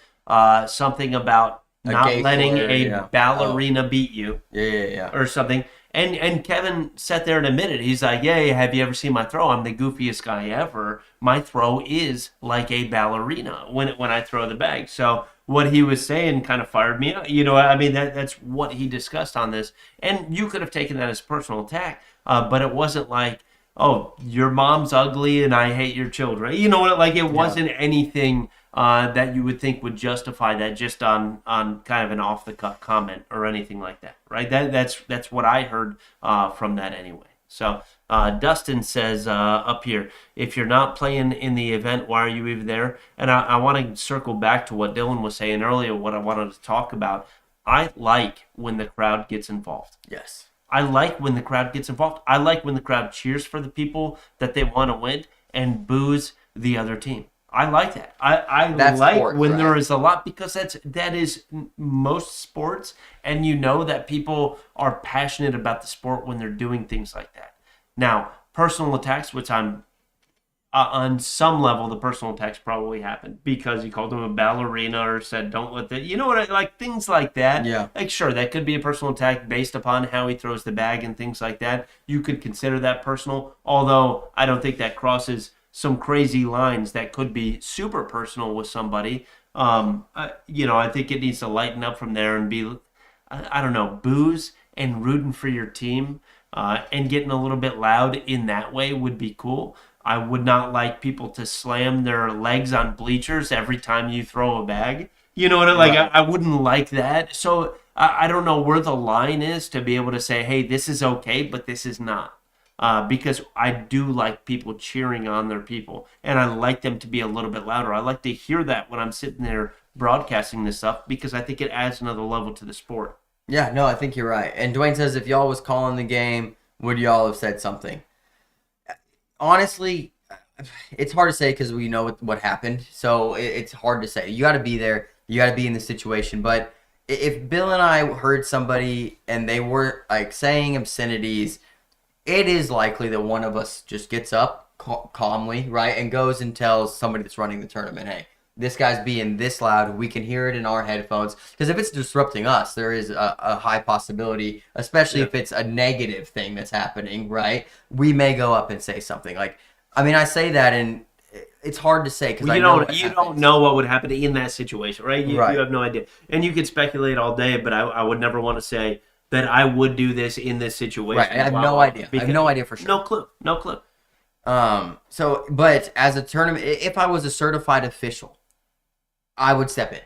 something about not letting a ballerina beat you. Yeah. Or something. And Kevin sat there and admitted, he's like, yeah, have you ever seen my throw? I'm the goofiest guy ever. My throw is like a ballerina when I throw the bag. So what he was saying kind of fired me up. You know, I mean, that's what he discussed on this. And you could have taken that as a personal attack, but it wasn't like, oh, your mom's ugly and I hate your children. You know what? Like, it wasn't anything that you would think would justify that just on kind of an off-the-cuff comment or anything like that, right? That's what I heard from that anyway. So Dustin says up here, if you're not playing in the event, why are you even there? And I want to circle back to what Dylan was saying earlier, what I wanted to talk about. I like when the crowd gets involved. Yes. I like when the crowd gets involved. I like when the crowd cheers for the people that they want to win and boos the other team. I like that. I like sports, when there is a lot, because that is most sports, and you know that people are passionate about the sport when they're doing things like that. Now, personal attacks, which I'm on some level, the personal attacks probably happened because he called him a ballerina or said, don't let that, you know what, like things like that. Yeah. Like, sure, that could be a personal attack based upon how he throws the bag and things like that. You could consider that personal, although I don't think that crosses some crazy lines that could be super personal with somebody. I think it needs to lighten up from there and be, I don't know, booze and rooting for your team and getting a little bit loud in that way would be cool. I would not like people to slam their legs on bleachers every time you throw a bag. You know what I like? Right. I wouldn't like that. So I don't know where the line is to be able to say, hey, this is okay, but this is not. Because I do like people cheering on their people, and I like them to be a little bit louder. I like to hear that when I'm sitting there broadcasting this stuff, because I think it adds another level to the sport. Yeah, no, I think you're right. And Dwayne says, if y'all was calling the game, would y'all have said something? Honestly, it's hard to say because we know what happened. So it's hard to say. You got to be there. You got to be in the situation. But if Bill and I heard somebody and they were like saying obscenities, it is likely that one of us just gets up calmly, right, and goes and tells somebody that's running the tournament, hey, this guy's being this loud. We can hear it in our headphones. Because if it's disrupting us, there is a high possibility, especially if it's a negative thing that's happening, right? We may go up and say something. Like, I mean, I say that, and it's hard to say because you don't know what would happen in that situation, right? You have no idea, and you could speculate all day, but I would never want to say that I would do this in this situation. Right, I have no idea. I have no idea for sure. No clue. So, but as a tournament, if I was a certified official, I would step in.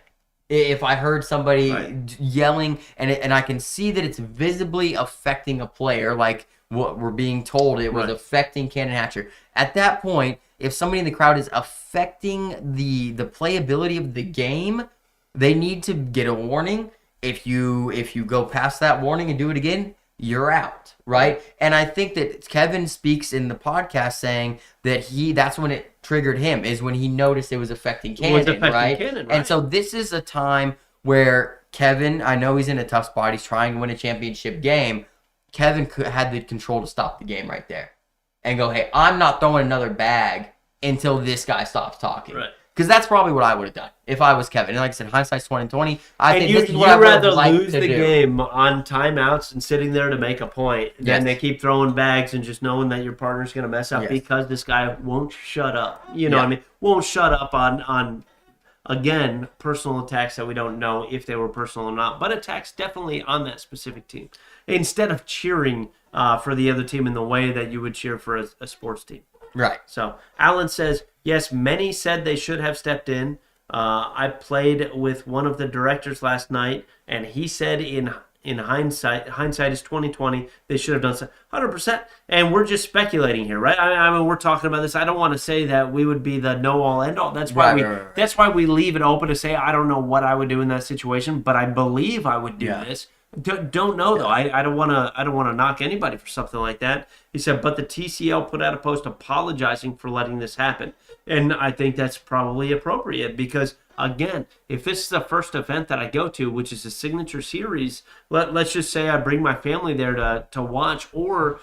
If I heard somebody yelling and I can see that it's visibly affecting a player, like what we're being told it was affecting Cannon Hatcher. At that point, if somebody in the crowd is affecting the playability of the game, they need to get a warning. If you go past that warning and do it again, you're out, right? And I think that Kevin speaks in the podcast saying that that's when it triggered him, is when he noticed it was affecting Cannon, right? And so this is a time where Kevin, I know he's in a tough spot. He's trying to win a championship game. Kevin had the control to stop the game right there and go, hey, I'm not throwing another bag until this guy stops talking. Right. Because that's probably what I would have done if I was Kevin. And like I said, hindsight's 20/20. I think this is what I would rather lose the game on timeouts and sitting there to make a point than they keep throwing bags and just knowing that your partner's going to mess up because this guy won't shut up. You know what I mean? Won't shut up on again, personal attacks that we don't know if they were personal or not, but attacks definitely on that specific team. Instead of cheering for the other team in the way that you would cheer for a sports team. Right. So Alan says, yes, many said they should have stepped in. I played with one of the directors last night, and he said in hindsight is 20/20, they should have done so. 100%. And we're just speculating here, right? I mean, we're talking about this. I don't want to say that we would be the know-all, end-all. That's why that's why we leave it open to say I don't know what I would do in that situation, but I believe I would do this. Don't know though. I don't want to knock anybody for something like that. He said, but the TCL put out a post apologizing for letting this happen, and I think that's probably appropriate because again, if this is the first event that I go to, which is a signature series, let's just say I bring my family there to watch or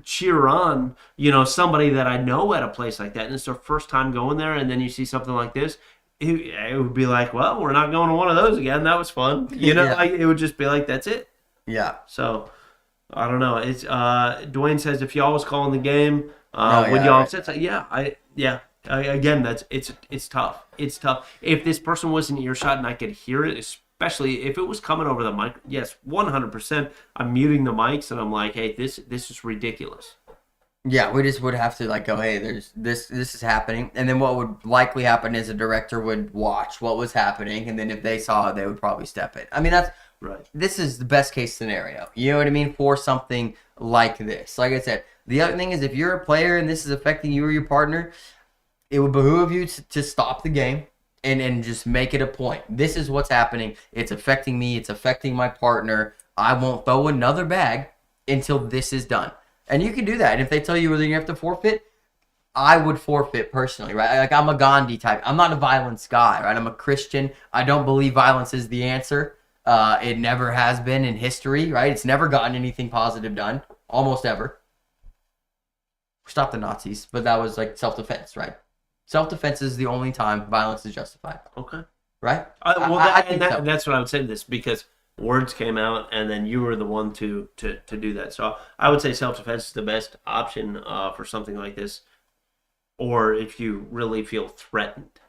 cheer on, somebody that I know at a place like that, and it's their first time going there, and then you see something like this. It would be like, well, we're not going to one of those again. That was fun. Like, it would just be like, that's it. Yeah. So, I don't know. It's Dwayne says, if y'all was calling the game, would y'all have said so? Again, it's tough. It's tough. If this person was in earshot and I could hear it, especially if it was coming over the mic, yes, 100%. I'm muting the mics and I'm like, hey, this is ridiculous. Yeah, we just would have to go, hey, there's this is happening, and then what would likely happen is a director would watch what was happening, and then if they saw it, they would probably step in. I mean, that's right. This is the best case scenario. You know what I mean? For something like this. Like I said, the other thing is if you're a player and this is affecting you or your partner, it would behoove you to stop the game and just make it a point. This is what's happening. It's affecting me. It's affecting my partner. I won't throw another bag until this is done. And you can do that. And if they tell you whether you have to forfeit, I would forfeit personally, right? Like, I'm a Gandhi type. I'm not a violence guy, right? I'm a Christian. I don't believe violence is the answer. It never has been in history, right? It's never gotten anything positive done. Almost ever. Stop the Nazis. But that was self-defense, right? Self-defense is the only time violence is justified. Okay. Right? That's what I would say to this, because words came out, and then you were the one to do that. So I would say self-defense is the best option for something like this, or if you really feel threatened.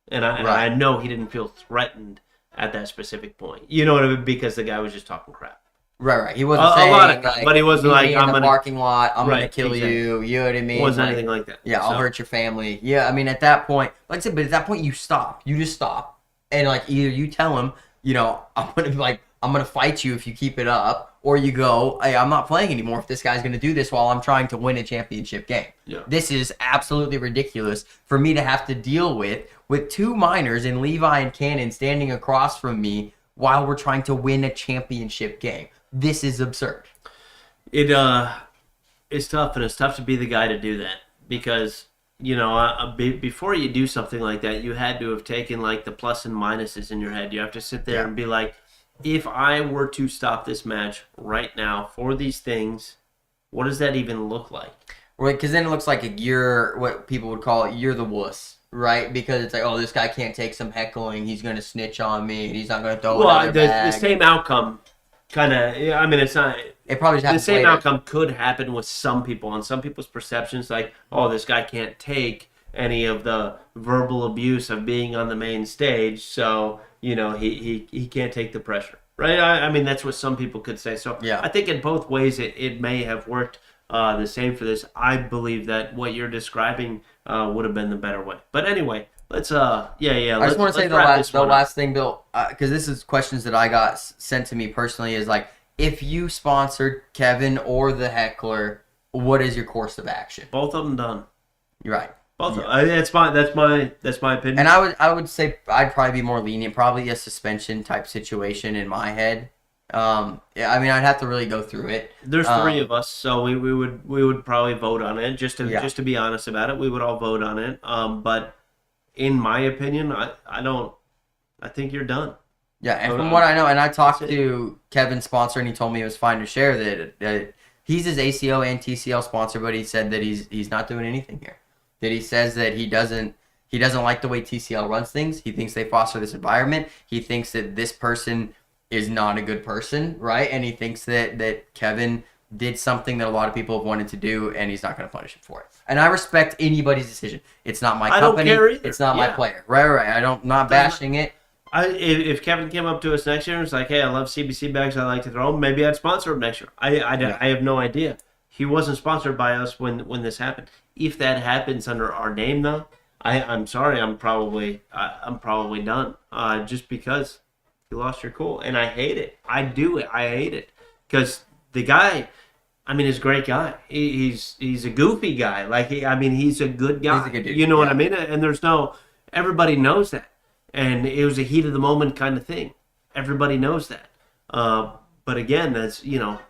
And I know he didn't feel threatened at that specific point. You know what I mean? Because the guy was just talking crap. Right. He wasn't saying, a lot of crap, but he wasn't like, I'm in the parking lot, I'm going to kill you. You know what I mean? It wasn't anything like that. Yeah, I'll hurt your family. Yeah, I mean, at that point, like I said, but at that point, you stop. You just stop. And either you tell him, I'm going to fight you if you keep it up, or you go, hey, I'm not playing anymore if this guy's going to do this while I'm trying to win a championship game. Yeah. This is absolutely ridiculous for me to have to deal with two minors in Levi and Cannon standing across from me while we're trying to win a championship game. This is absurd. It's tough, and it's tough to be the guy to do that because, before you do something like that, you had to have taken the plus and minuses in your head. You have to sit there and be like, if I were to stop this match right now for these things, what does that even look like? Right, because then it looks like you're what people would call you're the wuss, right? Because it's like, oh, this guy can't take some heckling. He's going to snitch on me. And he's not going to throw another bag. The same outcome kind of, it's not. It probably just the same outcome could happen with some people, on some people's perceptions, like, oh, this guy can't take, any of the verbal abuse of being on the main stage, so he can't take the pressure, right? I mean, that's what some people could say. So Yeah. I think in both ways it may have worked the same for this. I believe that what you're describing would have been the better way. But anyway, let's I just want to say the last thing, Bill, because this is questions that I got sent to me personally, is like, if you sponsored Kevin or the heckler, what is your course of action? Both of them done. You're right. Both. Yeah. That's my opinion. And I would say I'd probably be more lenient, probably a suspension type situation in my head. I mean, I'd have to really go through it. There's three of us, so we would probably vote on it. Just to be honest about it, we would all vote on it. But in my opinion, I think you're done. Yeah, and from what I know, and I talked to Kevin's sponsor, and he told me it was fine to share that he's his ACO and TCL sponsor, but he said that he's not doing anything here. That he says that he doesn't like the way TCL runs things. He thinks they foster this environment. He thinks that this person is not a good person, right? And he thinks that Kevin did something that a lot of people have wanted to do, and he's not going to punish him for it. And I respect anybody's decision. It's not my company. I don't care either. It's not my player. Right. Not bashing it. If Kevin came up to us next year and was like, "Hey, I love CBC bags. I like to throw them," maybe I'd sponsor him next year. I have no idea. He wasn't sponsored by us when this happened. If that happens under our name, though, I'm sorry. I'm probably done. Just because you lost your cool, and I hate it. I hate it because the guy. I mean, he's a great guy. He's a goofy guy. He's a good guy. He's a good dude. You know what I mean? And everybody knows that. And it was a heat of the moment kind of thing. Everybody knows that. But again, that's,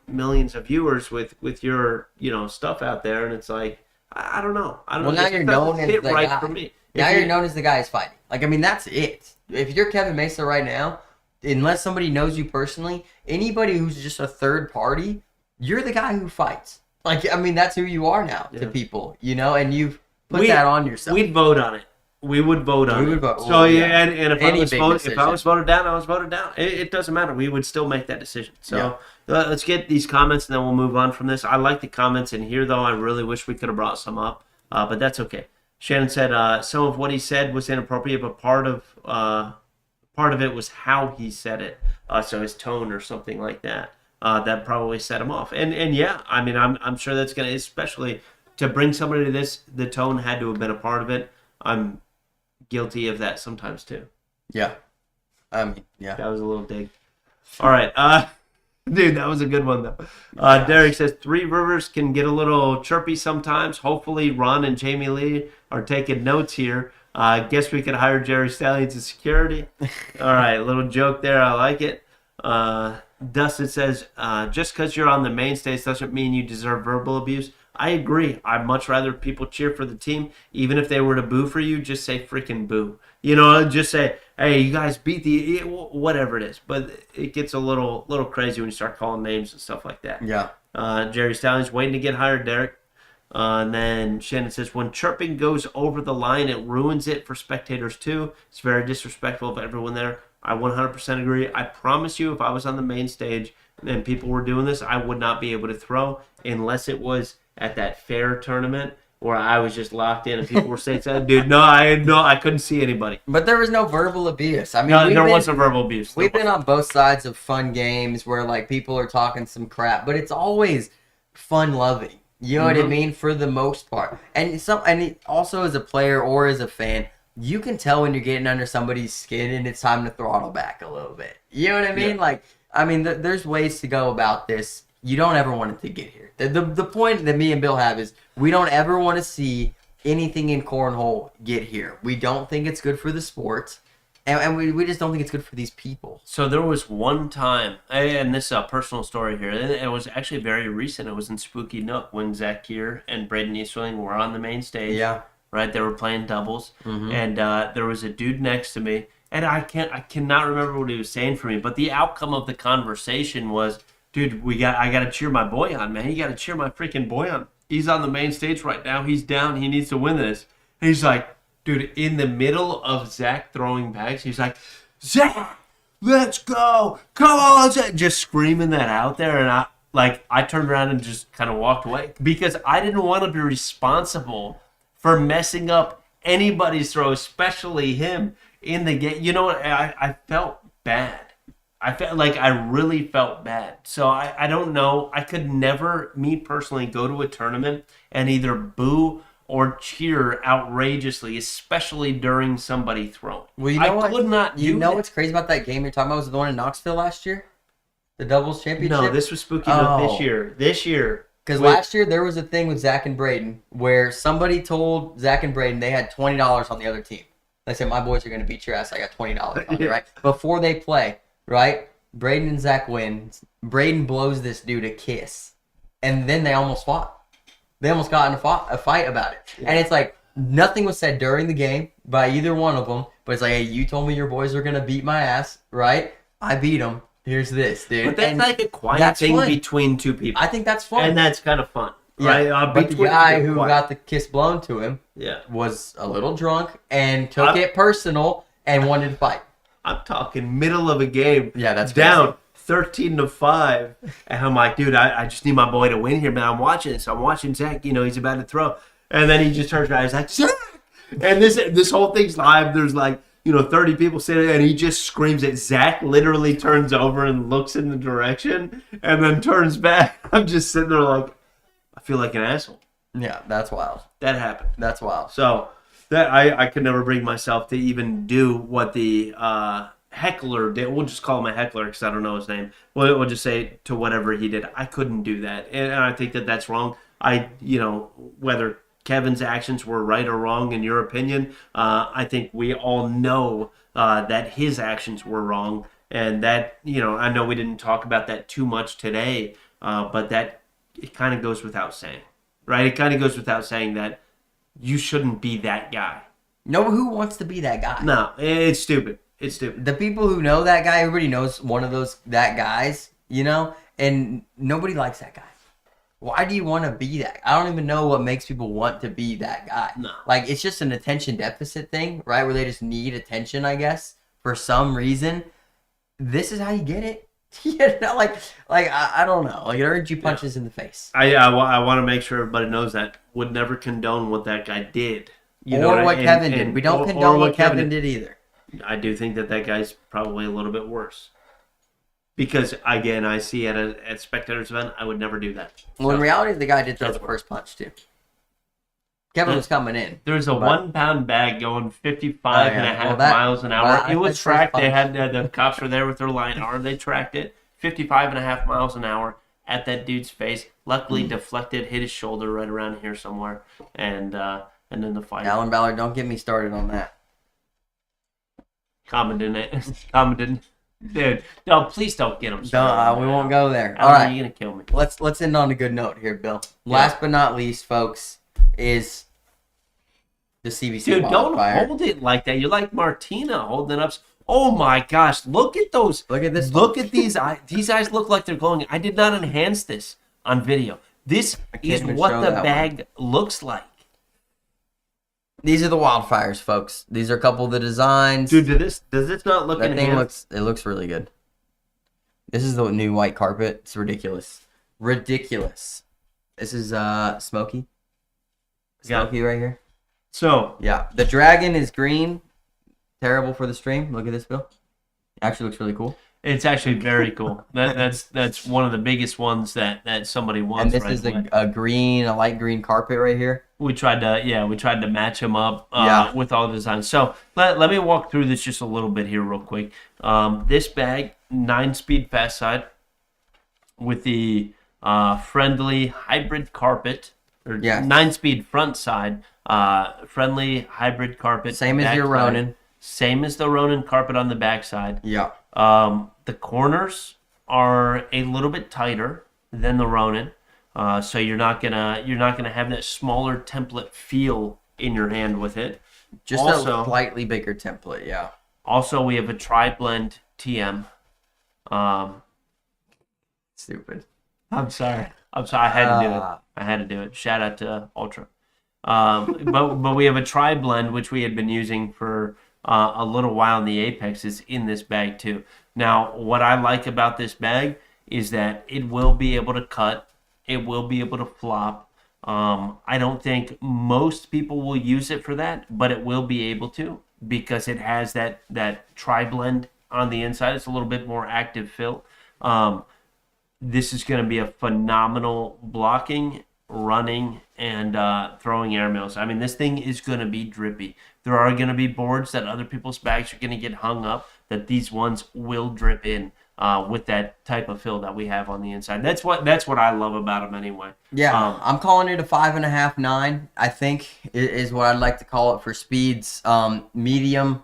millions of viewers with your, stuff out there. And it's like, I don't know. Well, now you're known as the guy. For me. Now you're known as the guy who's fighting. That's it. If you're Kevin Mesa right now, unless somebody knows you personally, anybody who's just a third party, you're the guy who fights. That's who you are now to people, and you've put that on yourself. We'd vote on it. We would vote on it. So, and if I was voted down, I was voted down. It doesn't matter. We would still make that decision. So let's get these comments, and then we'll move on from this. I like the comments in here, though. I really wish we could have brought some up, but that's okay. Shannon said some of what he said was inappropriate, but part of it was how he said it. So his tone or something like that. That probably set him off. And yeah, I mean, I'm sure that's going to, especially to bring somebody to this, the tone had to have been a part of it. I'm guilty of that sometimes too. Yeah. That was a little dig. All right. Dude, that was a good one though. Derek says Three Rivers can get a little chirpy sometimes. Hopefully Ron and Jamie Lee are taking notes here. Guess we could hire Jerry Stallions as security. All right. A little joke there. I like it. Dustin says, just because you're on the main stage doesn't mean you deserve verbal abuse. I agree. I'd much rather people cheer for the team. Even if they were to boo for you, just say freaking boo. Just say, hey, you guys beat whatever it is. But it gets a little crazy when you start calling names and stuff like that. Yeah. Jerry Stallings waiting to get hired, Derek. And then Shannon says, when chirping goes over the line, it ruins it for spectators too. It's very disrespectful of everyone there. I 100% agree. I promise you, if I was on the main stage and people were doing this, I would not be able to throw unless it was at that fair tournament where I was just locked in and people were saying, dude, I couldn't see anybody. But there was no verbal abuse. I mean, there wasn't verbal abuse. We've been on both sides of fun games where people are talking some crap, but it's always fun loving. You know what I mean? For the most part. And also as a player or as a fan, you can tell when you're getting under somebody's skin and it's time to throttle back a little bit. You know what I mean? Yeah. There's ways to go about this. You don't ever want it to get here. The point that me and Bill have is we don't ever want to see anything in cornhole get here. We don't think it's good for the sport, and we just don't think it's good for these people. So there was one time, and this is a personal story here, and it was actually very recent. It was in Spooky Nook when Zach Keir and Braden Easterling were on the main stage. Yeah. Right? They were playing doubles, and there was a dude next to me, and I cannot remember what he was saying for me, but the outcome of the conversation was, dude, I gotta cheer my boy on, man. You gotta cheer my freaking boy on. He's on the main stage right now. He's down. He needs to win this. And he's like, dude, in the middle of Zach throwing bags, he's like, Zach, let's go. Come on, Zach. Just screaming that out there. And I turned around and just kind of walked away because I didn't want to be responsible for messing up anybody's throw, especially him in the game. You know what? I felt bad. I felt like I really felt bad. So I don't know. I could never, me personally, go to a tournament and either boo or cheer outrageously, especially during somebody throwing. Well, you know I could not do You know that. what's crazy about that game you're talking about? Was it the one in Knoxville last year? The doubles championship? No, this was spooky but Oh. this year. Because last year there was a thing with Zach and Braden where somebody told Zach and Braden they had $20 on the other team. They said, my boys are going to beat your ass. I got $20 on you, right? Before they play, right? Braden and Zach win. Braden blows this dude a kiss. And then they almost fought. They almost got in a fight about it. Yeah. And it's like, nothing was said during the game by either one of them. But it's like, hey, you told me your boys were going to beat my ass, right? I beat them. Here's this, dude. But that's like a quiet thing between two people. I think that's fun. And that's kind of fun. Right? Yeah, but the guy who got the kiss blown to him was a little drunk and took it personal and wanted to fight. I'm talking middle of a game. Yeah, that's down 13-5. And I'm like, dude, I just need my boy to win here, man. I'm watching this. I'm watching Zach. You know, he's about to throw. And then he just turns around. He's like, Zach! And this whole thing's live. There's like, 30 people sitting there, and he just screams it. Zach literally turns over and looks in the direction and then turns back. I'm just sitting there like, I feel like an asshole. Yeah, that's wild. That happened. That's wild. So that I could never bring myself to even do what the heckler did. We'll just call him a heckler because I don't know his name. We'll just say to whatever he did. I couldn't do that, and I think that that's wrong. Whether Kevin's actions were right or wrong in your opinion, I think we all know that his actions were wrong, and that I know we didn't talk about that too much today, but that it kind of goes without saying, right? It kind of goes without saying that you shouldn't be that guy. No, who wants to be that guy? No, it's stupid. It's stupid. The people who know that guy, everybody knows one of that guys, and nobody likes that guy. Why do you want to be that? I don't even know what makes people want to be that guy. No. Like, it's just an attention deficit thing, right? Where they just need attention, I guess, for some reason. This is how you get it. I don't know. Like, it earned you punches in the face. I want to make sure everybody knows that. Would never condone what that guy did. Or what Kevin did. We don't condone what Kevin did either. I do think that guy's probably a little bit worse. Because, again, I see at Spectators event, I would never do that. Well, in reality, the guy did throw the first punch, too. Kevin was coming in. There's a 1 pound bag going 55 and a half miles an hour. It was tracked. They had the cops were there with their line arm. They tracked it 55 and a half miles an hour at that dude's face. Luckily deflected, hit his shoulder right around here somewhere. And then the fight. Alan Ballard, don't get me started on that. Commented. Dude, no, please don't get him started. We won't go there. All right, you're gonna kill me. Let's end on a good note here, Bill. Last but not least, folks, is the CBC Dude, WildFire. Don't hold it like that. You're like Martina holding it up. Oh my gosh! Look at those. Look at this. Look at these eyes. These eyes look like they're glowing. I did not enhance this on video. This is what the bag looks like. These are the WildFires, folks. These are a couple of the designs. Dude, does this not look enhanced? It looks really good. This is the new white carpet. It's ridiculous. Ridiculous. This is Smokey. Smokey right here. So yeah, the dragon is green. Terrible for the stream. Look at this, Bill. It actually looks really cool. It's actually very cool. That's one of the biggest ones that somebody wants. And this is a light green carpet right here. We tried to match them up with all the designs. So let me walk through this just a little bit here real quick. This bag, 9-speed fast side with the friendly hybrid carpet, or 9-speed front side, friendly hybrid carpet. Same as your Ronin. Same as the Ronin carpet on the backside. Yeah. The corners are a little bit tighter than the Ronin, so you're not gonna have that smaller template feel in your hand with it. Just also, a slightly bigger template, yeah. Also, we have a tri-blend TM. Stupid. I'm sorry. I had to do it. Shout out to Ultra. But we have a tri-blend which we had been using for a little while in the Apex is in this bag too. Now, what I like about this bag is that it will be able to cut, it will be able to flop. I don't think most people will use it for that, but it will be able to because it has that tri-blend on the inside. It's a little bit more active fill. This is going to be a phenomenal blocking, running, and throwing airmails. I mean, this thing is going to be drippy. There are going to be boards that other people's bags are going to get hung up that these ones will drip in with that type of fill that we have on the inside. That's what I love about them anyway. Yeah, I'm calling it a 5.5, 9. I think is what I'd like to call it for speeds. Medium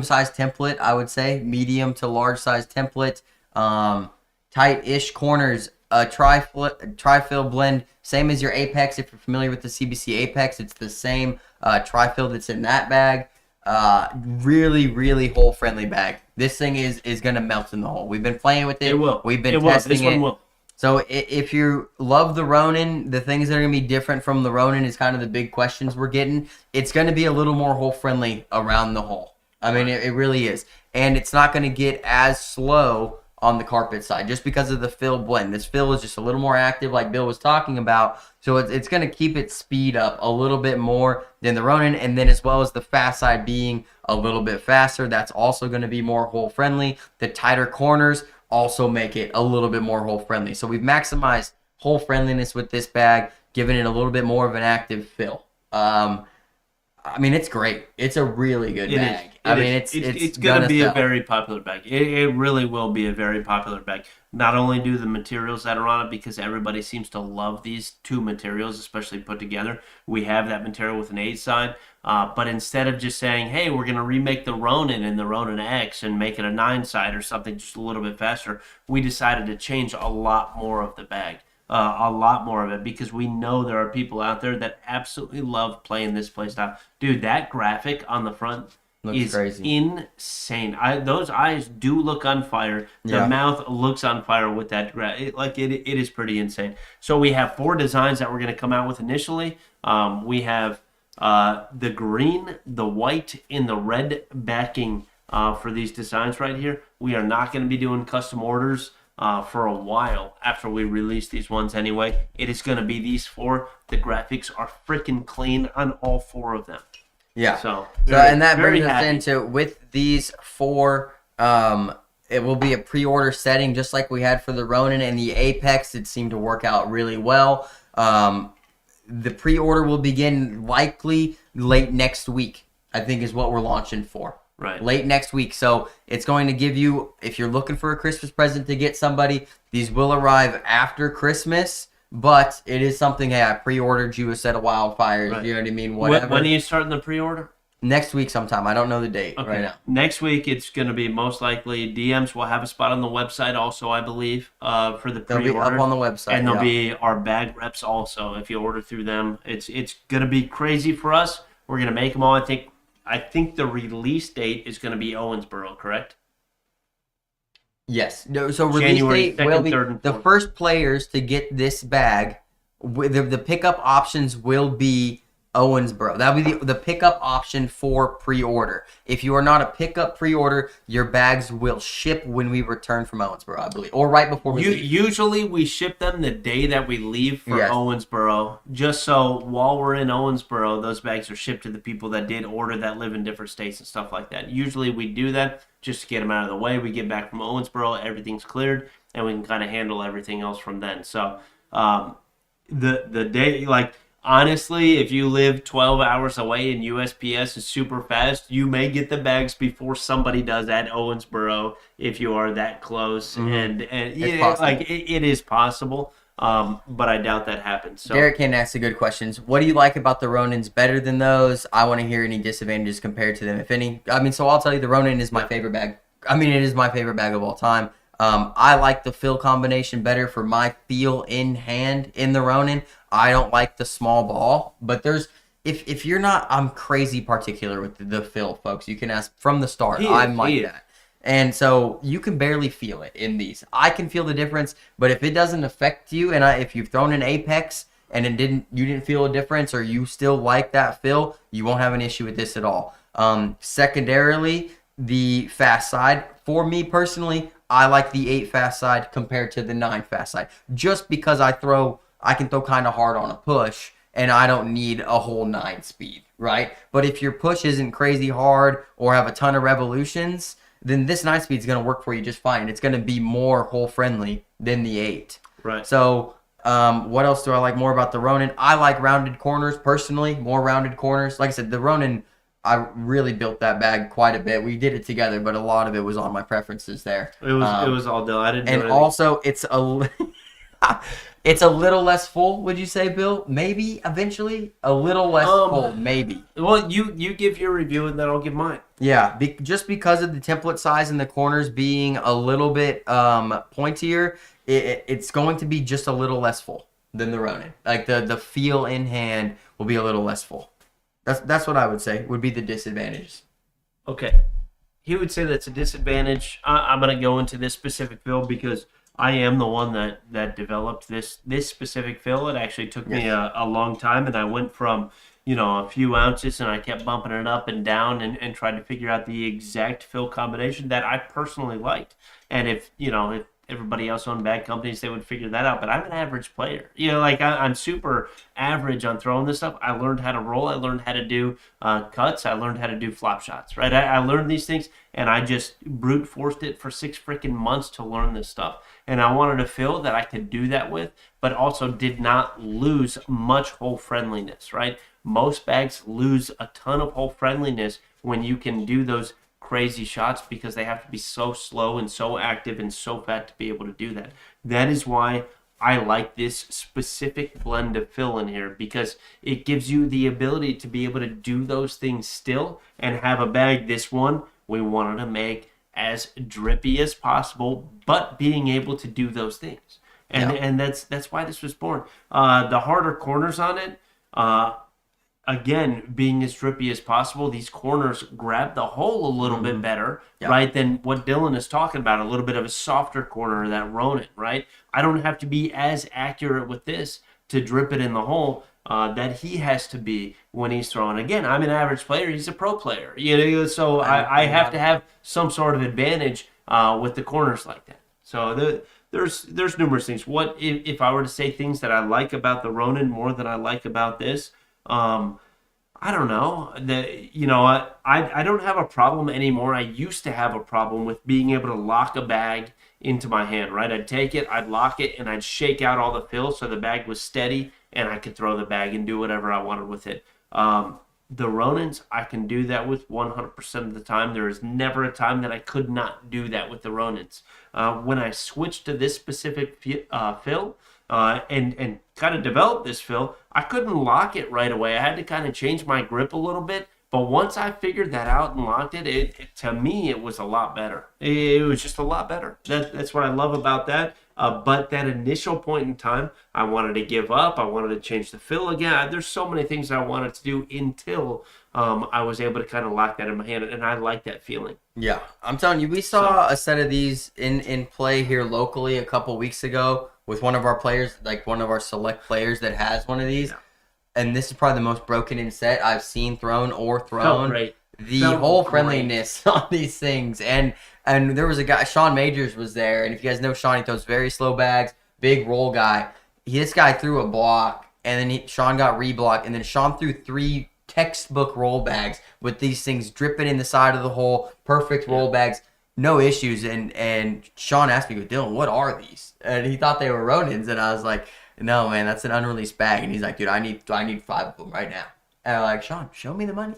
size template, I would say. Medium to large size template. Tight-ish corners. Tri-fill blend, same as your Apex. If you're familiar with the CBC Apex, it's the same tri-fill that's in that bag. Really, really hole-friendly bag. This thing is going to melt in the hole. We've been playing with it. It will. We've been it testing will. This it. one will. So if you love the Ronin, the things that are going to be different from the Ronin is kind of the big questions we're getting. It's going to be a little more hole-friendly around the hole. I mean, it really is. And it's not going to get as slow on the carpet side just because of the fill blend. This fill is just a little more active like Bill was talking about. So it's going to keep its speed up a little bit more than the Ronin. And then as well as the fast side being a little bit faster, that's also going to be more hole friendly. The tighter corners also make it a little bit more hole friendly. So we've maximized hole friendliness with this bag, giving it a little bit more of an active fill. I mean, it's great. It's a really good bag. It's going to be a very popular bag. It really will be a very popular bag. Not only do the materials that are on it, because everybody seems to love these two materials, especially put together. We have that material with an 8 side. But instead of just saying, hey, we're going to remake the Ronin and the Ronin X and make it a 9 side or something just a little bit faster, we decided to change a lot more of the bag. A lot more of it, because we know there are people out there that absolutely love playing this play style. Dude, that graphic on the front is crazy. Insane. Those eyes do look on fire. The mouth looks on fire with that it is pretty insane. So we have 4 designs that we're going to come out with initially. We have the green, the white, and the red backing for these designs right here. We are not going to be doing custom orders for a while after we release these ones anyway. It is going to be these 4. The graphics are freaking clean on all 4 of them. Yeah. And that brings us into, with these 4, it will be a pre-order setting just like we had for the Ronin and the Apex. It seemed to work out really well. The pre-order will begin likely late next week, I think is what we're launching for. Right. Late next week. So it's going to give you, if you're looking for a Christmas present to get somebody, these will arrive after Christmas, but it is something, hey, I pre-ordered you a set of Wildfires, right. You know what I mean? Whatever. When are you starting the pre-order? Next week sometime. I don't know the date right now. Next week, it's going to be most likely DMs. We'll have a spot on the website also, I believe, for the pre-order. They'll be up on the website. And there'll be our bag reps also if you order through them. It's going to be crazy for us. We're going to make them all. I think the release date is going to be Owensboro, correct? Yes. No, so release January date 2nd, will be 3rd, and 4th. the first players to get this bag. The pickup options will be Owensboro. That'll be the pickup option for pre-order. If you are not a pickup pre-order, your bags will ship when we return from Owensboro, I believe, or right before we leave. Usually we ship them the day that we leave for Owensboro, just so while we're in Owensboro, those bags are shipped to the people that did order that live in different states and stuff like that. Usually we do that just to get them out of the way. We get back from Owensboro, everything's cleared, and we can kind of handle everything else from then. So the day, like, honestly, if you live 12 hours away and USPS is super fast, you may get the bags before somebody does at Owensboro if you are that close. Mm-hmm. And yeah, like it is possible, but I doubt that happens. So. Derek can ask the good questions. What do you like about the Ronins better than those? I want to hear any disadvantages compared to them, if any. I mean, so I'll tell you, the Ronin is my favorite bag. I mean, it is my favorite bag of all time. I like the fill combination better for my feel in hand in the Ronin. I don't like the small ball, but there's if you're not, I'm crazy particular with the fill, folks. You can ask from the start. I'm like that. And so you can barely feel it in these. I can feel the difference, but if it doesn't affect you, and if you've thrown an Apex and you didn't feel a difference, or you still like that fill, you won't have an issue with this at all. Secondarily, the fast side. For me personally, I like the 8 fast side compared to the 9 fast side, just because I throw I can throw kind of hard on a push, and I don't need a whole 9 speed, right? But if your push isn't crazy hard or have a ton of revolutions, then this 9 speed is going to work for you just fine. It's going to be more hole friendly than the 8. Right. So what else do I like more about the Ronin? I like rounded corners personally, more rounded corners. Like I said, the Ronin, I really built that bag quite a bit. We did it together, but a lot of it was on my preferences there. It was all done. I didn't do and anything. Also, it's a little less full, would you say, Bill? Maybe eventually a little less full, maybe. Well, you give your review and then I'll give mine. Yeah, just because of the template size and the corners being a little bit pointier, it's going to be just a little less full than the Ronin. Like the feel in hand will be a little less full. That's what I would say would be the disadvantages. Okay. He would say that's a disadvantage. I'm going to go into this specific fill because I am the one that developed this specific fill. It actually took me a long time, and I went from, a few ounces, and I kept bumping it up and down and tried to figure out the exact fill combination that I personally liked. And if everybody else owned bag companies, they would figure that out. But I'm an average player. I'm super average on throwing this stuff. I learned how to roll. I learned how to do cuts. I learned how to do flop shots, right? I learned these things, and I just brute forced it for 6 freaking months to learn this stuff. And I wanted a fill that I could do that with, but also did not lose much hole friendliness, right? Most bags lose a ton of hole friendliness when you can do those crazy shots because they have to be so slow and so active and so fat to be able to do that. That is why I like this specific blend of fill in here, because it gives you the ability to be able to do those things still and have a bag. This one we wanted to make as drippy as possible, but being able to do those things. And that's why this was born. The harder corners on it, again, being as drippy as possible, these corners grab the hole a little bit better, right, than what Dylan is talking about, a little bit of a softer corner, that Ronin, right? I don't have to be as accurate with this to drip it in the hole that he has to be when he's throwing. Again, I'm an average player. He's a pro player. So I have to have some sort of advantage with the corners like that. So there's numerous things. What if I were to say things that I like about the Ronin more than I like about this? I don't know. I don't have a problem anymore. I used to have a problem with being able to lock a bag into my hand, right? I'd take it, I'd lock it, and I'd shake out all the fill so the bag was steady, and I could throw the bag and do whatever I wanted with it. The Ronins, I can do that with 100% of the time. There is never a time that I could not do that with the Ronins. When I switched to this specific fill, and kind of developed this fill, I couldn't lock it right away. I had to kind of change my grip a little bit. But once I figured that out and locked it, to me, it was a lot better. It was just a lot better. That's what I love about that. But that initial point in time, I wanted to give up. I wanted to change the fill again. There's so many things I wanted to do until I was able to kind of lock that in my hand, and I like that feeling. Yeah, I'm telling you, we saw a set of these in play here locally a couple weeks ago with one of our players, like one of our select players that has one of these. Yeah. And this is probably the most broken in set I've seen thrown. Felt great. The whole friendliness on these things. And there was a guy, Sean Majors was there. And if you guys know Sean, he throws very slow bags, big roll guy. This guy threw a block, and then Sean got reblocked. And then Sean threw 3 textbook roll bags with these things dripping in the side of the hole, perfect roll bags, no issues. And Sean asked me, Dylan, what are these? And he thought they were Ronins. And I was like, no, man, that's an unreleased bag. And he's like, dude, I need 5 of them right now. And I'm like, Sean, show me the money.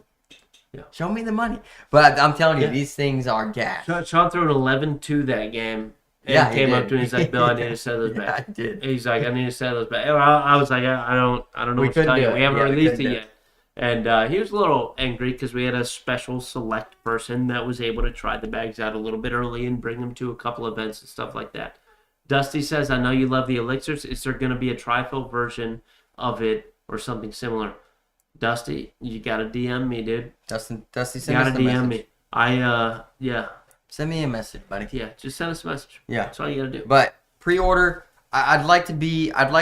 Yeah. Show me the money. But I'm telling you, these things are gas. Sean threw an 11-2 that game. And came up to me and he's like, Bill, I need to sell those bags. I did. He's like, I need to sell those bags. I was like, I don't know what to tell you. We haven't released it yet. And he was a little angry because we had a special select person that was able to try the bags out a little bit early and bring them to a couple events and stuff like that. Dusty says, I know you love the elixirs. Is there going to be a tri-fill version of it or something similar? Dusty, you got to DM me, dude. Dusty, send us a message. DM me. Send me a message, buddy. Yeah, just send us a message. Yeah. That's all you got to do. But pre-order, I'd like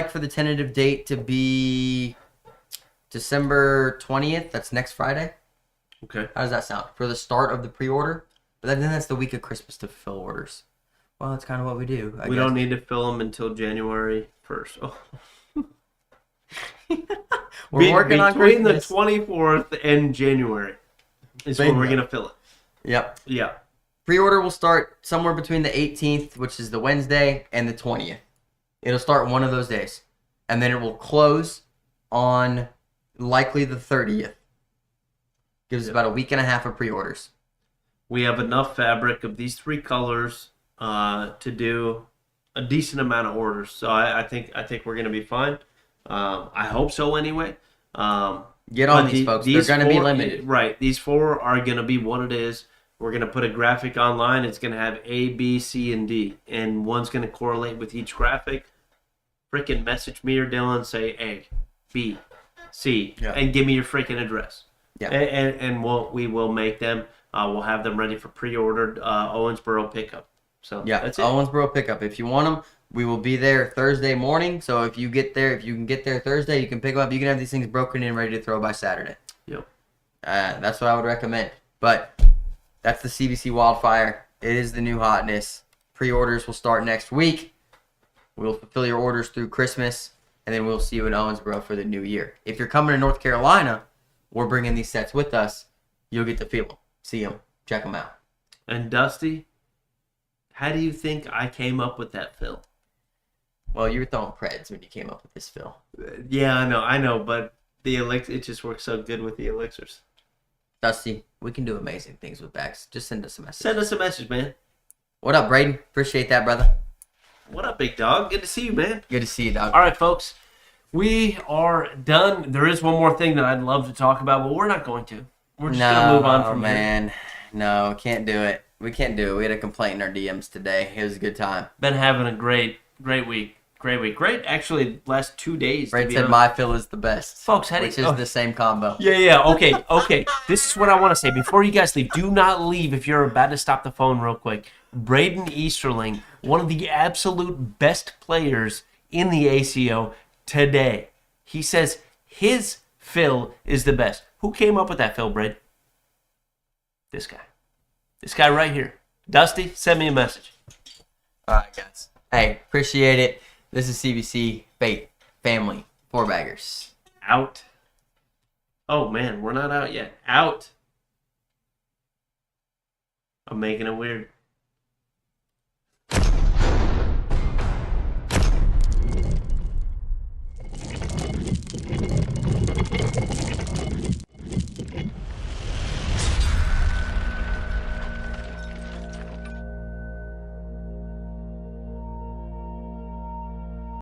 for the tentative date to be December 20th. That's next Friday. Okay. How does that sound? For the start of the pre-order? But then that's the week of Christmas to fulfill orders. Well, that's kind of what we do. We don't need to fill them until January 1st. Oh. We're working on between the Christmas. 24th and January is when Bingo. we're gonna fill it. Yep. Yeah. Pre-order will start somewhere between the 18th, which is the Wednesday, and the 20th. It'll start one of those days. And then it will close on likely the 30th. Gives us about a week and a half of pre-orders. We have enough fabric of these 3 colors to do a decent amount of orders. So I think we're gonna be fine. I hope so anyway. Get on these folks. They're going to be limited. Right. These 4 are going to be what it is. We're going to put a graphic online. It's going to have A, B, C, and D. And one's going to correlate with each graphic. Freaking message me or Dylan. Say A, B, C. Yeah. And give me your freaking address. Yeah. And we will make them. We'll have them ready for pre-ordered Owensboro pickup. So Yeah, that's it. Owensboro pickup. If you want them, we will be there Thursday morning. So if you can get there Thursday, you can pick them up. You can have these things broken in, ready to throw by Saturday. Yep. That's what I would recommend. But that's the CBC WildFire. It is the new hotness. Pre-orders will start next week. We'll fulfill your orders through Christmas, and then we'll see you in Owensboro for the new year. If you're coming to North Carolina, we're bringing these sets with us. You'll get to feel them, see them, check them out. And Dusty, how do you think I came up with that fill? Well, you were throwing Preds when you came up with this, Phil. Yeah, I know, but the elixir, it just works so good with the elixirs. Dusty, we can do amazing things with bags. Just send us a message. Send us a message, man. What up, Braden? Appreciate that, brother. What up, big dog? Good to see you, man. Good to see you, dog. All right, folks. We are done. There is one more thing that I'd love to talk about, but we're not going to. We're just going to move on from here. No, can't do it. We can't do it. We had a complaint in our DMs today. It was a good time. Been having a great week. Great, actually, last 2 days. Braden said my fill is the best. Folks, which is the same combo. Yeah, okay. This is what I want to say. Before you guys leave, do not leave if you're about to stop the phone real quick. Braden Easterling, one of the absolute best players in the ACO today. He says his fill is the best. Who came up with that fill, Braden? This guy. This guy right here. Dusty, send me a message. All right, guys. Hey, appreciate it. This is CBC Family 4-baggers. Out. Oh, man, we're not out yet. Out. I'm making it weird.